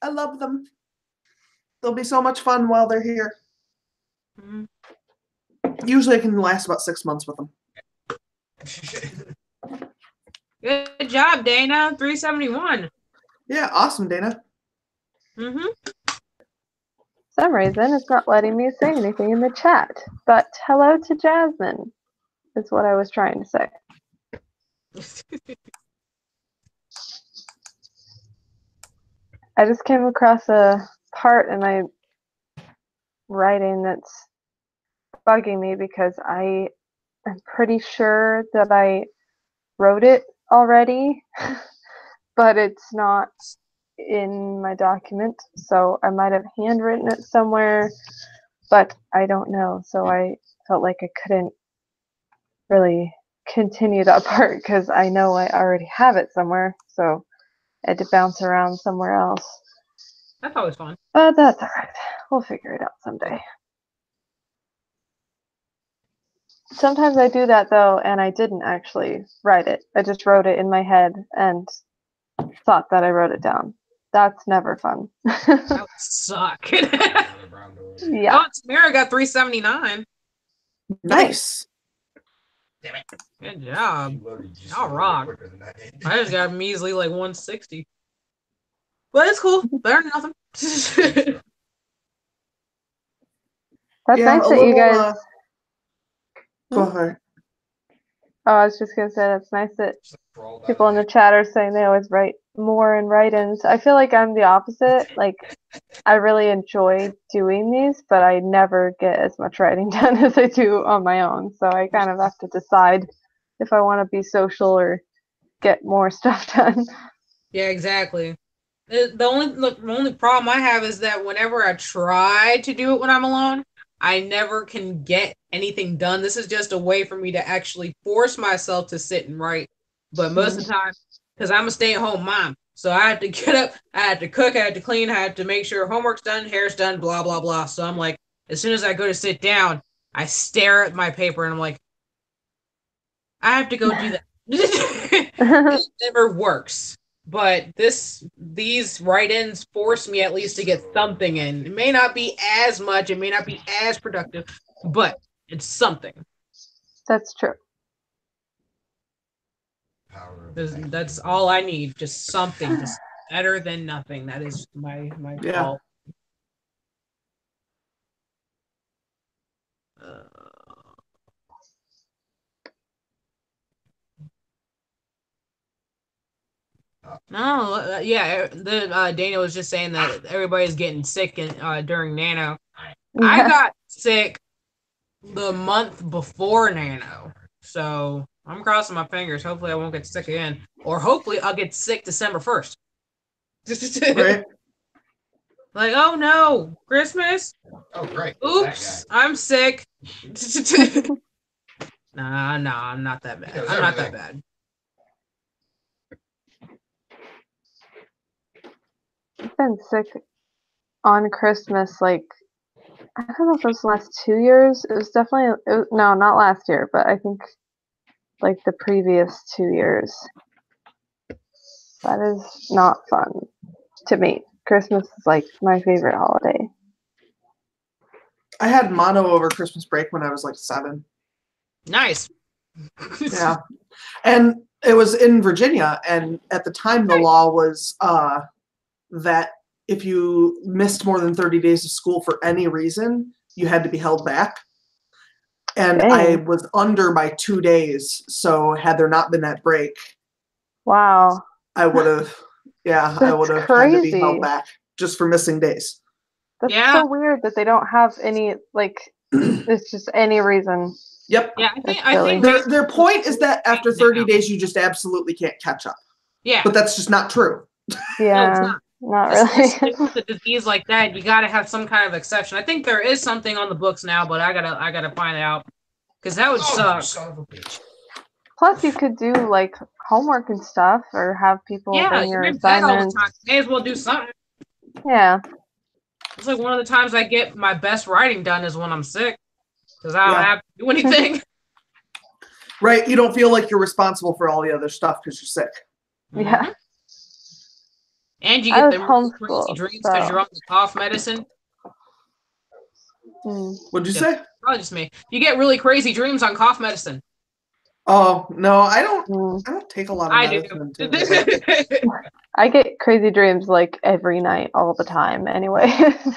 I love them. They'll be so much fun while they're here. Mhm. Usually I can last about 6 months with them. Good job, Dana. 371. Yeah, awesome, Dana. Mm-hmm. For some reason, it's not letting me say anything in the chat. But hello to Jasmine is what I was trying to say. I just came across a part in my writing that's bugging me because I am pretty sure that I wrote it already, but it's not in my document. So I might have handwritten it somewhere, but I don't know. So I felt like I couldn't really continue that part because I know I already have it somewhere. So I had to bounce around somewhere else. That's always fun. But that's alright. We'll figure it out someday. Sometimes I do that though, and I didn't actually write it. I just wrote it in my head and thought that I wrote it down. That's never fun. That would suck. Yeah. Oh, Tamara got 379. Nice. Good job. Y'all rock. I just got a measly like 160. But it's cool. Better than nothing. That's Yeah, nice a that you little, guys. Go ahead. Oh, I was just gonna say that's nice that people in the chat are saying they always write more in write-ins. I feel like I'm the opposite. Like, I really enjoy doing these, but I never get as much writing done as I do on my own. So I kind of have to decide if I want to be social or get more stuff done. Yeah, exactly. The only problem I have is that whenever I try to do it when I'm alone, I never can get anything done. This is just a way for me to actually force myself to sit and write. But most of the time, because I'm a stay-at-home mom, so I have to get up, I have to cook, I have to clean, I have to make sure homework's done, hair's done, blah, blah, blah. So I'm like, as soon as I go to sit down, I stare at my paper and I'm like, I have to go do that. It never works. But these write-ins force me at least to get something in. It may not be as much, it may not be as productive, but it's something. That's true. That's all I need. Just something. Just better than nothing. That is my Yeah. fault. No, yeah, Dana was just saying that everybody's getting sick during Nano. I got sick the month before Nano, so I'm crossing my fingers. Hopefully, I won't get sick again, or hopefully, I'll get sick December 1st. Right. Like, oh no, Christmas. Oh, great. Oops, I'm sick. Nah, I'm not that bad. I'm not that bad. I've been sick on Christmas, like, I don't know if it was the last 2 years. It was definitely, no, not last year, but I think like the previous 2 years. That is not fun to me. Christmas is like my favorite holiday. I had mono over Christmas break when I was like 7. Nice. Yeah. And it was in Virginia, and at the time the law was that if you missed more than 30 days of school for any reason, you had to be held back. And Dang. I was under by 2 days, so had there not been that break, Wow. I would have, I would have had to be held back just for missing days. That's so weird that they don't have any, like, it's just any reason. Yep. Yeah, I think their point is that after 30 days, you just absolutely can't catch up. Yeah. But that's just not true. Yeah, not really. With a disease like that, you got to have some kind of exception. I think there is something on the books now, but I gotta find it out because that would suck. Son of a bitch. Plus, you could do like homework and stuff, or have people bring your you're in bed all the assignments. time. May as well do something. Yeah. It's like one of the times I get my best writing done is when I'm sick because I don't have to do anything. Right. You don't feel like you're responsible for all the other stuff because you're sick. Yeah. And you get the crazy dreams because you're on the cough medicine. What'd you say? Probably just me. You get really crazy dreams on cough medicine. Oh no, I don't take a lot of medicine. I get crazy dreams like every night, all the time. Anyway,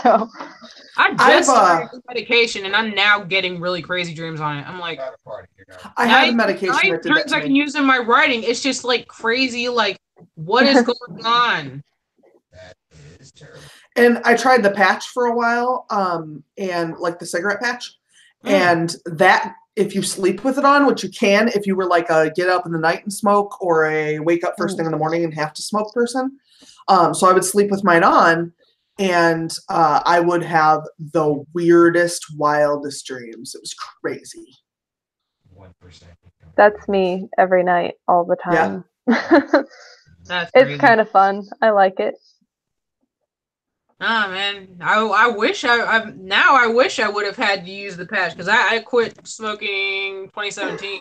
so I just started medication, and I'm now getting really crazy dreams on it. I'm like, I have a medication that did dreams that I can use in my writing. It's just like crazy. Like, what is going on? That is terrible. And I tried the patch for a while, and like the cigarette patch, and that if you sleep with it on, which you can if you were like a get up in the night and smoke or a wake up first thing in the morning and have to smoke person. So I would sleep with mine on, and I would have the weirdest, wildest dreams. It was crazy. 1%. That's me every night, all the time. Yeah. It's kind of fun. I like it. Ah, man, I wish I wish I would have had to use the patch because I quit smoking 2017.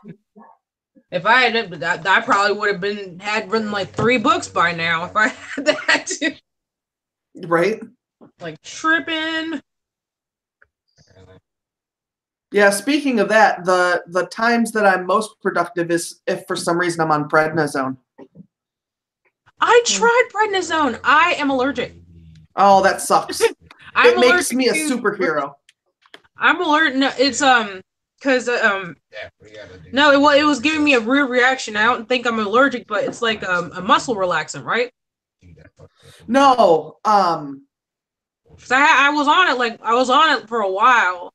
If I had, I probably would have had written like 3 books by now if I had that. Right. Like tripping. Yeah. Speaking of that, the times that I'm most productive is if for some reason I'm on prednisone. I tried prednisone. I am allergic. Oh, that sucks. It makes me a superhero. I'm allergic. No, it's because no, it was giving me a weird reaction. I don't think I'm allergic, but it's like a muscle relaxant, right? No. Because I was on it for a while.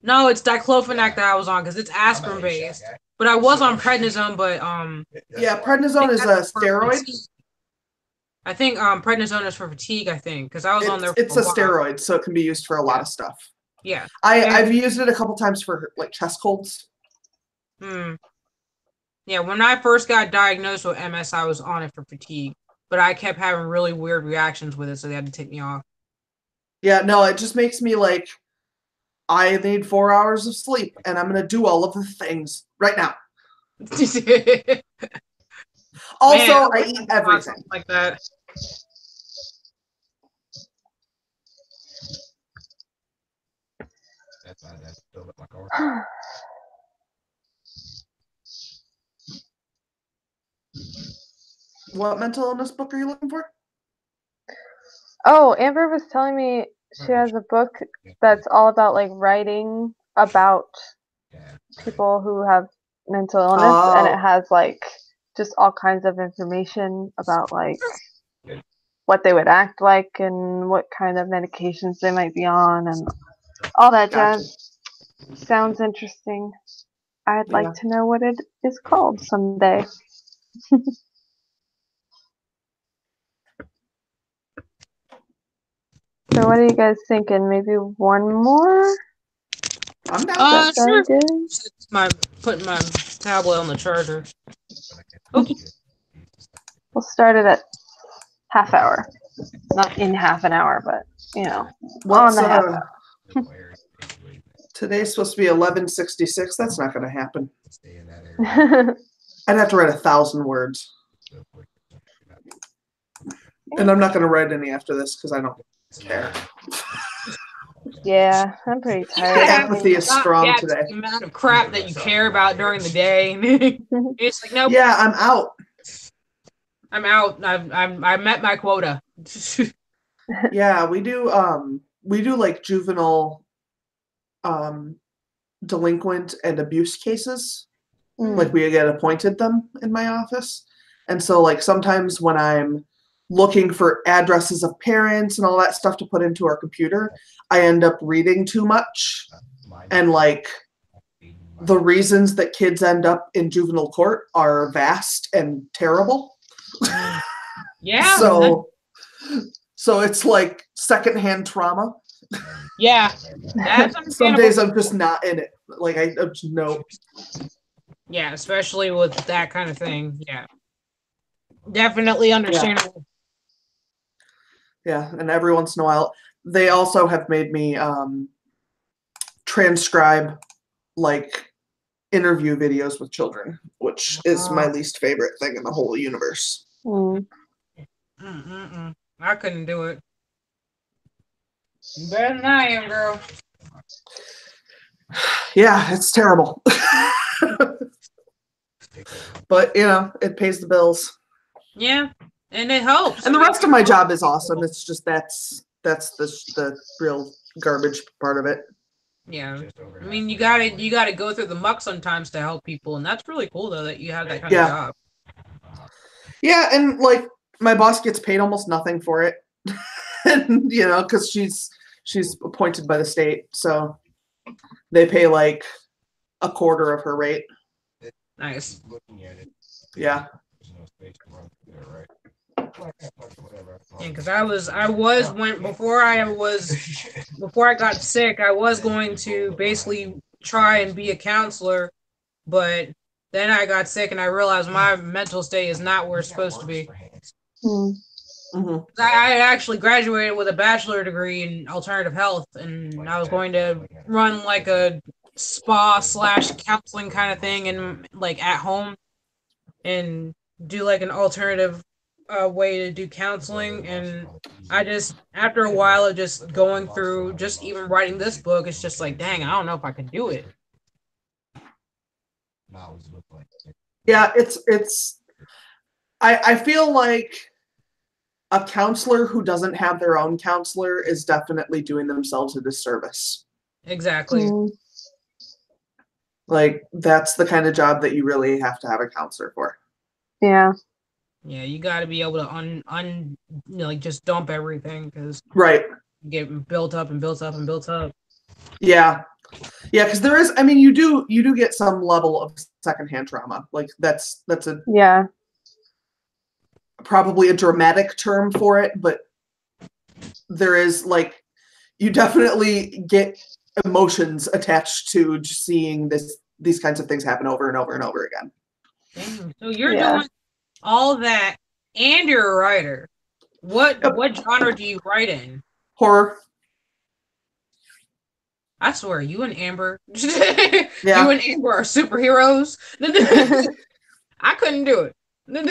No, it's diclofenac that I was on because it's aspirin based. But I was on prednisone, but yeah, prednisone is a steroid. I think prednisone is for fatigue. I think because I was on there. It's a steroid, so it can be used for a lot of stuff. Yeah, I've used it a couple times for like chest colds. Yeah, when I first got diagnosed with MS, I was on it for fatigue, but I kept having really weird reactions with it, so they had to take me off. Yeah, no, it just makes me like, I need 4 hours of sleep, and I'm gonna do all of the things right now. Also, man, I eat everything like that. What mental illness book are you looking for? Oh, Amber was telling me she has a book that's all about like writing about people who have mental illness, and it has like just all kinds of information about like what they would act like and what kind of medications they might be on and all that Gotcha. jazz. Sounds interesting. I'd like Yeah. to know what it is called someday. So what are you guys thinking? Maybe one more? I'm down. Does that sound Sure. good? Putting my tablet on the charger. We'll start it at half hour. Not in half an hour, but you know, on What's the half hour. today's supposed to be 11:66. That's not going to happen. I'd have to write 1,000 words, and I'm not going to write any after this because I don't care. Yeah, I'm pretty tired. Apathy is strong today. The amount of crap that you care about during the day. It's like, nope. Yeah, I'm out. I'm out. I met my quota. Yeah, we do like juvenile delinquent and abuse cases. Like we get appointed them in my office. And so like sometimes when I'm looking for addresses of parents and all that stuff to put into our computer, I end up reading too much. And like the reasons that kids end up in juvenile court are vast and terrible. Yeah. So it's like secondhand trauma. Yeah. That's Some days I'm just not in it. Like I just know. Yeah, especially with that kind of thing. Yeah. Definitely understandable. Yeah, and every once in a while, they also have made me transcribe like interview videos with children, which is my least favorite thing in the whole universe. I couldn't do it. You better than I am, girl. Yeah, it's terrible. But, you know, it pays the bills. Yeah, and it helps. And the rest of my job is awesome. It's just that's the real garbage part of it. Yeah, I mean, you gotta go through the muck sometimes to help people, and that's really cool though that you have that kind of job. Yeah, and like my boss gets paid almost nothing for it, and you know, because she's appointed by the state, so they pay like a quarter of her rate. Nice. Yeah. Yeah, because before I got sick, I was going to basically try and be a counselor, but then I got sick and I realized my mental state is not where it's supposed to be. Mm-hmm. I actually graduated with a bachelor degree in alternative health, and I was going to run like a spa/counseling kind of thing and like at home and do like an alternative way to do counseling. And I just, after a while of just going through, just even writing this book, it's just like, dang, I don't know if I can do it. Yeah, I feel like a counselor who doesn't have their own counselor is definitely doing themselves a disservice. Exactly. Like, that's the kind of job that you really have to have a counselor for. Yeah. Yeah, you got to be able to like just dump everything, because right, get built up and built up and built up. Yeah, because there is. I mean, you do get some level of secondhand trauma. Like that's a probably a dramatic term for it, but there is like you definitely get emotions attached to just seeing these kinds of things happen over and over and over again. Damn. So you're doing all that, and you're a writer. What genre do you write in? Horror. I swear, you and Amber, you Yeah. and Amber are superheroes. I couldn't do it.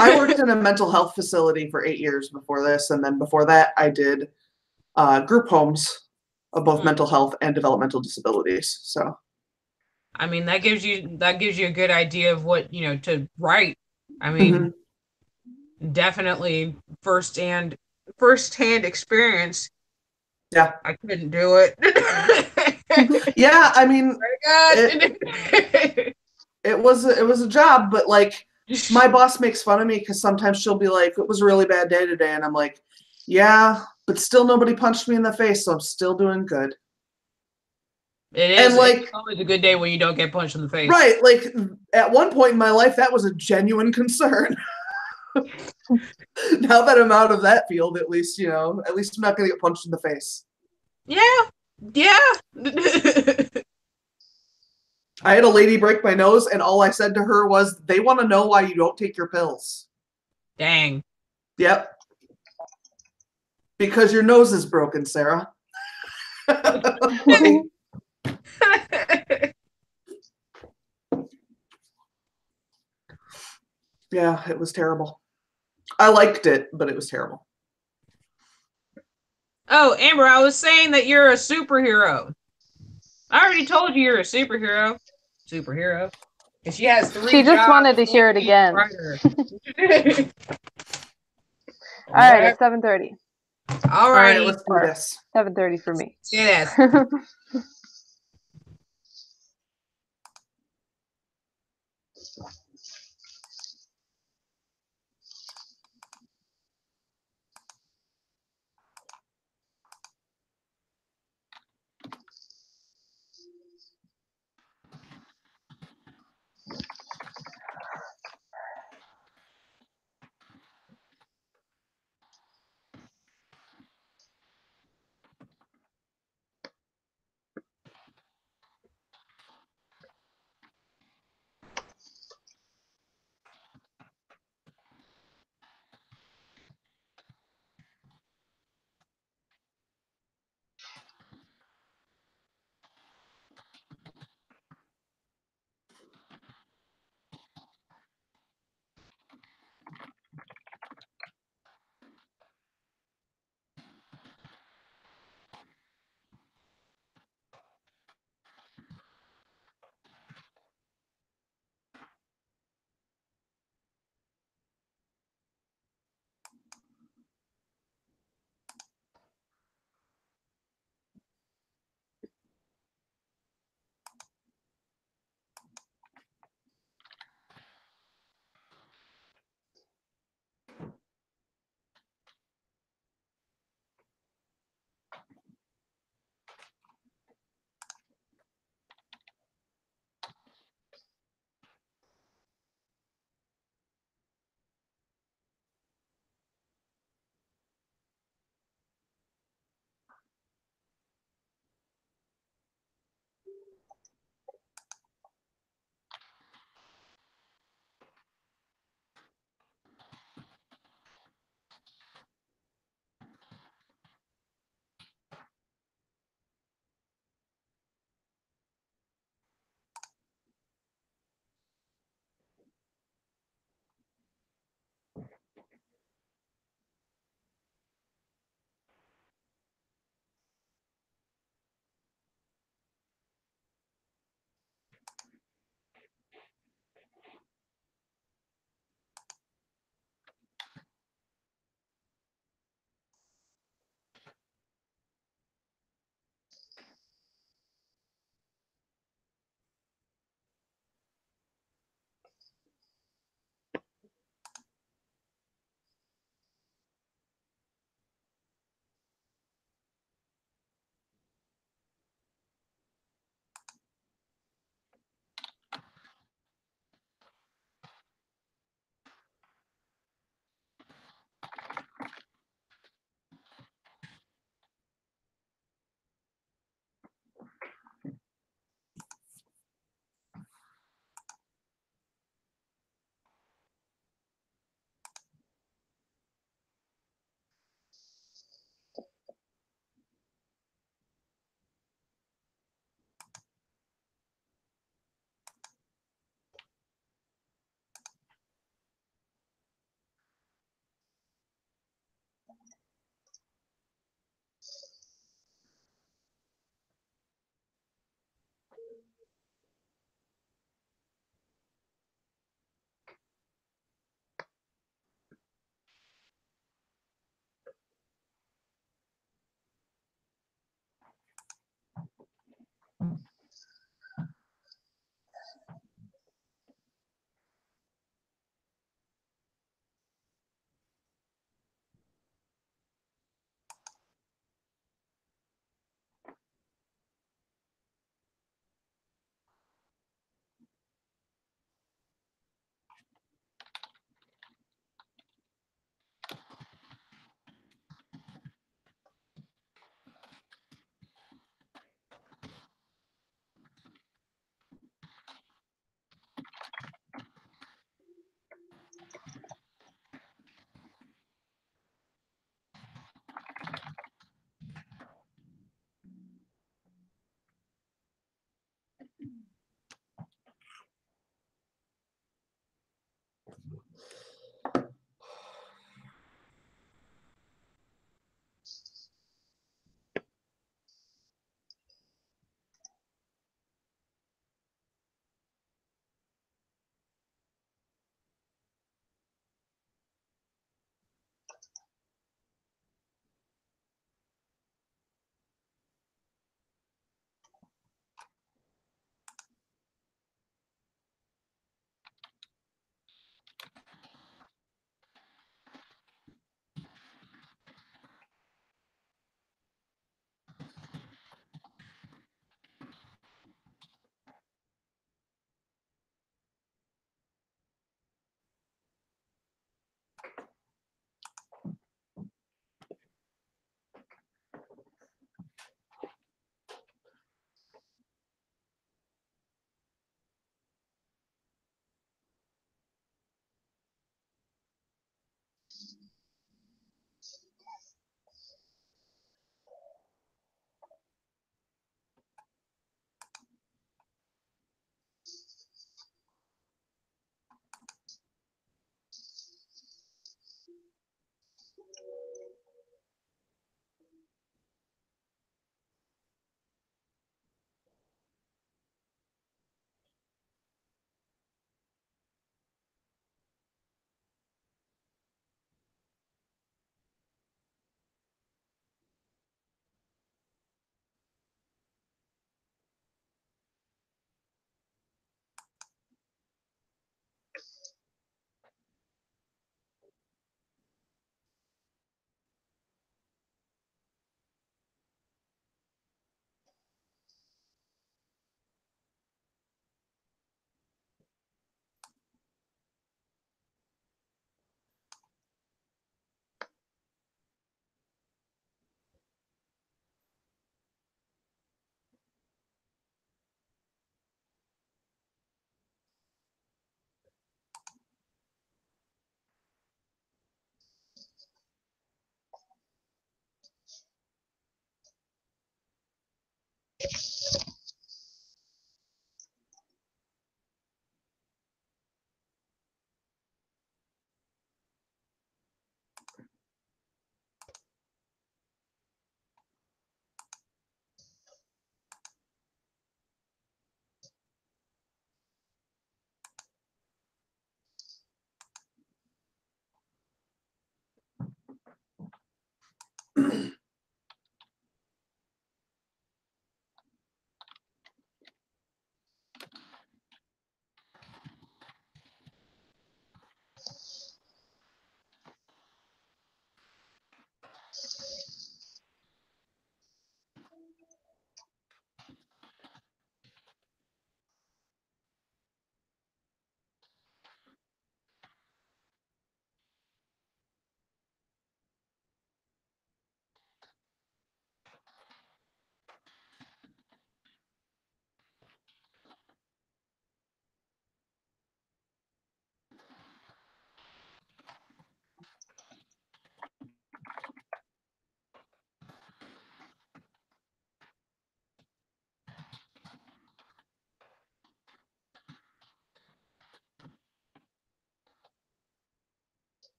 I worked in a mental health facility for 8 years before this, and then before that, I did group homes of both mental health and developmental disabilities. So, I mean, that gives you a good idea of what to write. I mean, definitely firsthand experience. Yeah, I couldn't do it. Yeah, I mean, Oh my God. it was a job, but like My boss makes fun of me because sometimes she'll be like, "It was a really bad day today," and I'm like, "Yeah, but still nobody punched me in the face, so I'm still doing good." It And is. like, It's always a good day when you don't get punched in the face. right, like at one point in my life, that was a genuine concern. Now that I'm out of that field, at least, at least I'm not going to get punched in the face. Yeah. Yeah. I had a lady break my nose, and all I said to her was, "They want to know why you don't take your pills." Dang. Yep. Because your nose is broken, Sarah. Like, yeah, it was terrible. I liked it, but it was terrible. Oh, Amber, I was saying that you're a superhero. I already told you you're a superhero. Superhero. And she has 3 She just jobs wanted to and hear it she's a again. writer. All right, it's 7:30. All right, Alrighty. let's do this. 7:30 for me. Yes.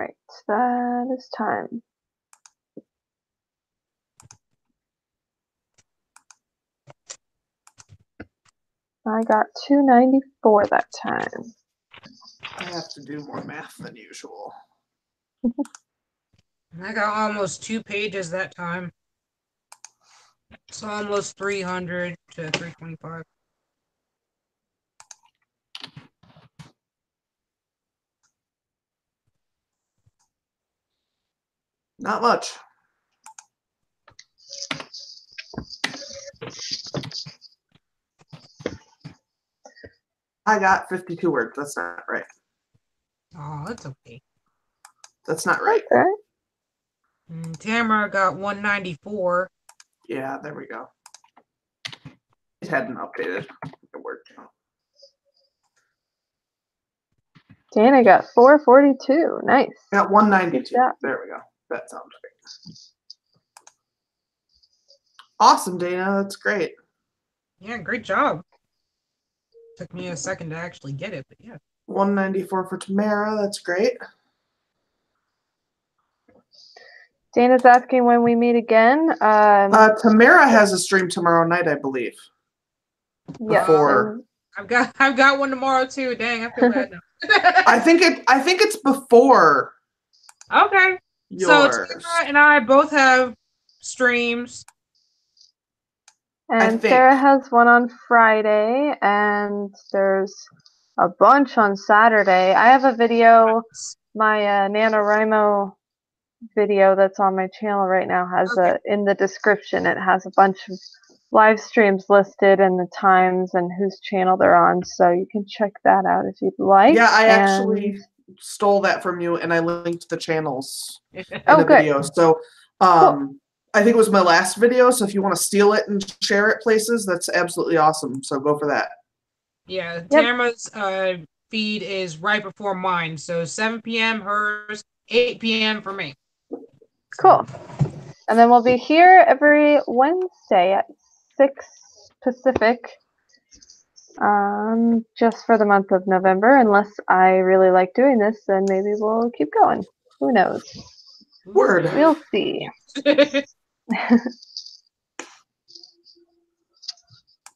right, that is time. I got 294 that time. I have to do more math than usual. I got almost 2 pages that time. It's almost 300 to 325. Not much. I got 52 words. That's not right. Oh, that's okay. That's not right. Okay. Tamara got 194. Yeah, there we go. It hadn't updated the word count. Dana got 442. Nice. Got 192. Yeah. There we go. That sounds great. Awesome, Dana. That's great. Yeah, great job. Took me a second to actually get it, but yeah. 194 for Tamara. That's great. Dana's asking when we meet again. Tamara has a stream tomorrow night, I believe. Yes, Before. and I've got one tomorrow too. Dang, I feel bad now. I think it's before Okay. yours. So Tamara and I both have streams. And think. Sarah has one on Friday, and there's a bunch on Saturday. I have a video, my NaNoWriMo video that's on my channel right now has in the description, it has a bunch of live streams listed and the times and whose channel they're on, so you can check that out if you'd like. Yeah, I actually stole that from you, and I linked the channels in the good. video. So, Cool. I think it was my last video. So if you want to steal it and share it places, that's absolutely awesome. So go for that. Yeah, Tamara's feed is right before mine, so 7 p.m. hers, 8 p.m. for me. Cool. And then we'll be here every Wednesday at 6 Pacific, just for the month of November. Unless I really like doing this, then maybe we'll keep going. Who knows? Word. We'll see.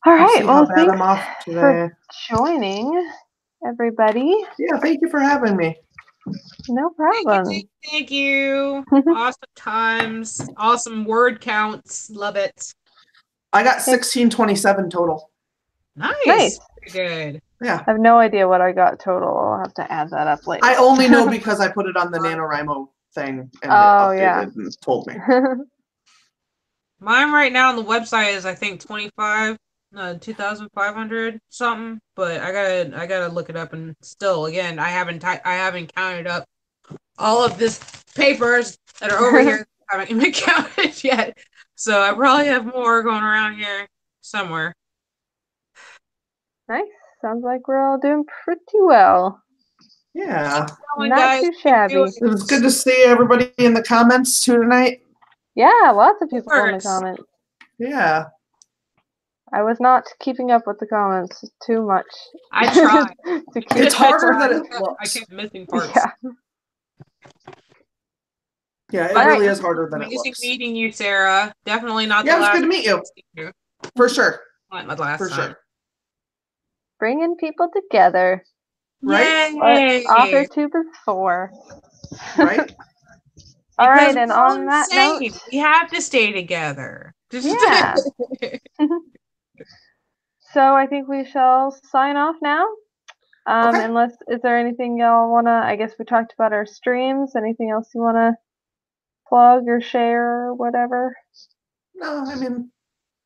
All right. Well, thanks for joining, everybody. Yeah, thank you for having me. No problem. Thank you. Awesome times. Awesome word counts. Love it. I got 1627 total. Nice. Very good. Yeah. I have no idea what I got total. I'll have to add that up later. I only know because I put it on the NaNoWriMo thing and it updated and told me. Mine right now on the website is I think 2,500 something, but I gotta look it up, and still again I haven't counted up all of this papers that are over here. I haven't even counted yet, so I probably have more going around here somewhere. Nice. Sounds like we're all doing pretty well. Yeah. Not too shabby. It was good to see everybody in the comments too tonight. Yeah, lots of people in the comments. Yeah. I was not keeping up with the comments too much. I tried. It's harder than it looks. I kept missing parts. Yeah. Yeah, it really is harder than it looks. Amazing meeting you, Sarah. Definitely not the last. last. Yeah, it was good to meet you. For sure. Not the last time. Sure. Bringing people together. Right? Yay! What AuthorTube is for. Right? All right, and on that note, we have to stay together. Yeah. So I think we shall sign off now. Unless, is there anything y'all wanna? I guess we talked about our streams. Anything else you wanna plug or share or whatever? No, I mean,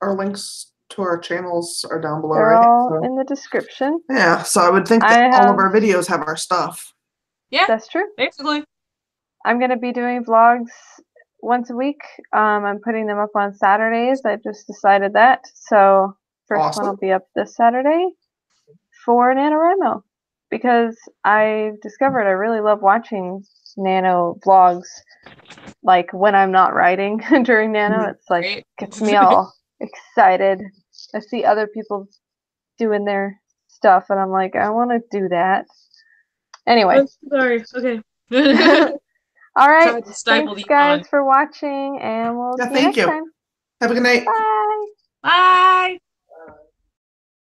our links to our channels are down below. They're all in the description. Yeah, so I would think that all of our videos have our stuff. Yeah, that's true. Basically. I'm going to be doing vlogs once a week. I'm putting them up on Saturdays. I just decided that. So first one will be up this Saturday for NaNoWriMo, because I discovered I really love watching Nano vlogs. Like when I'm not writing during Nano, it's like gets me all excited. I see other people doing their stuff and I'm like, I want to do that. Anyway. Sorry. Okay. All right. Tried to stifle Thanks, the guys, yawn. for watching, and we'll Yeah, see you thank next you. time. Have a good night. Bye. Bye.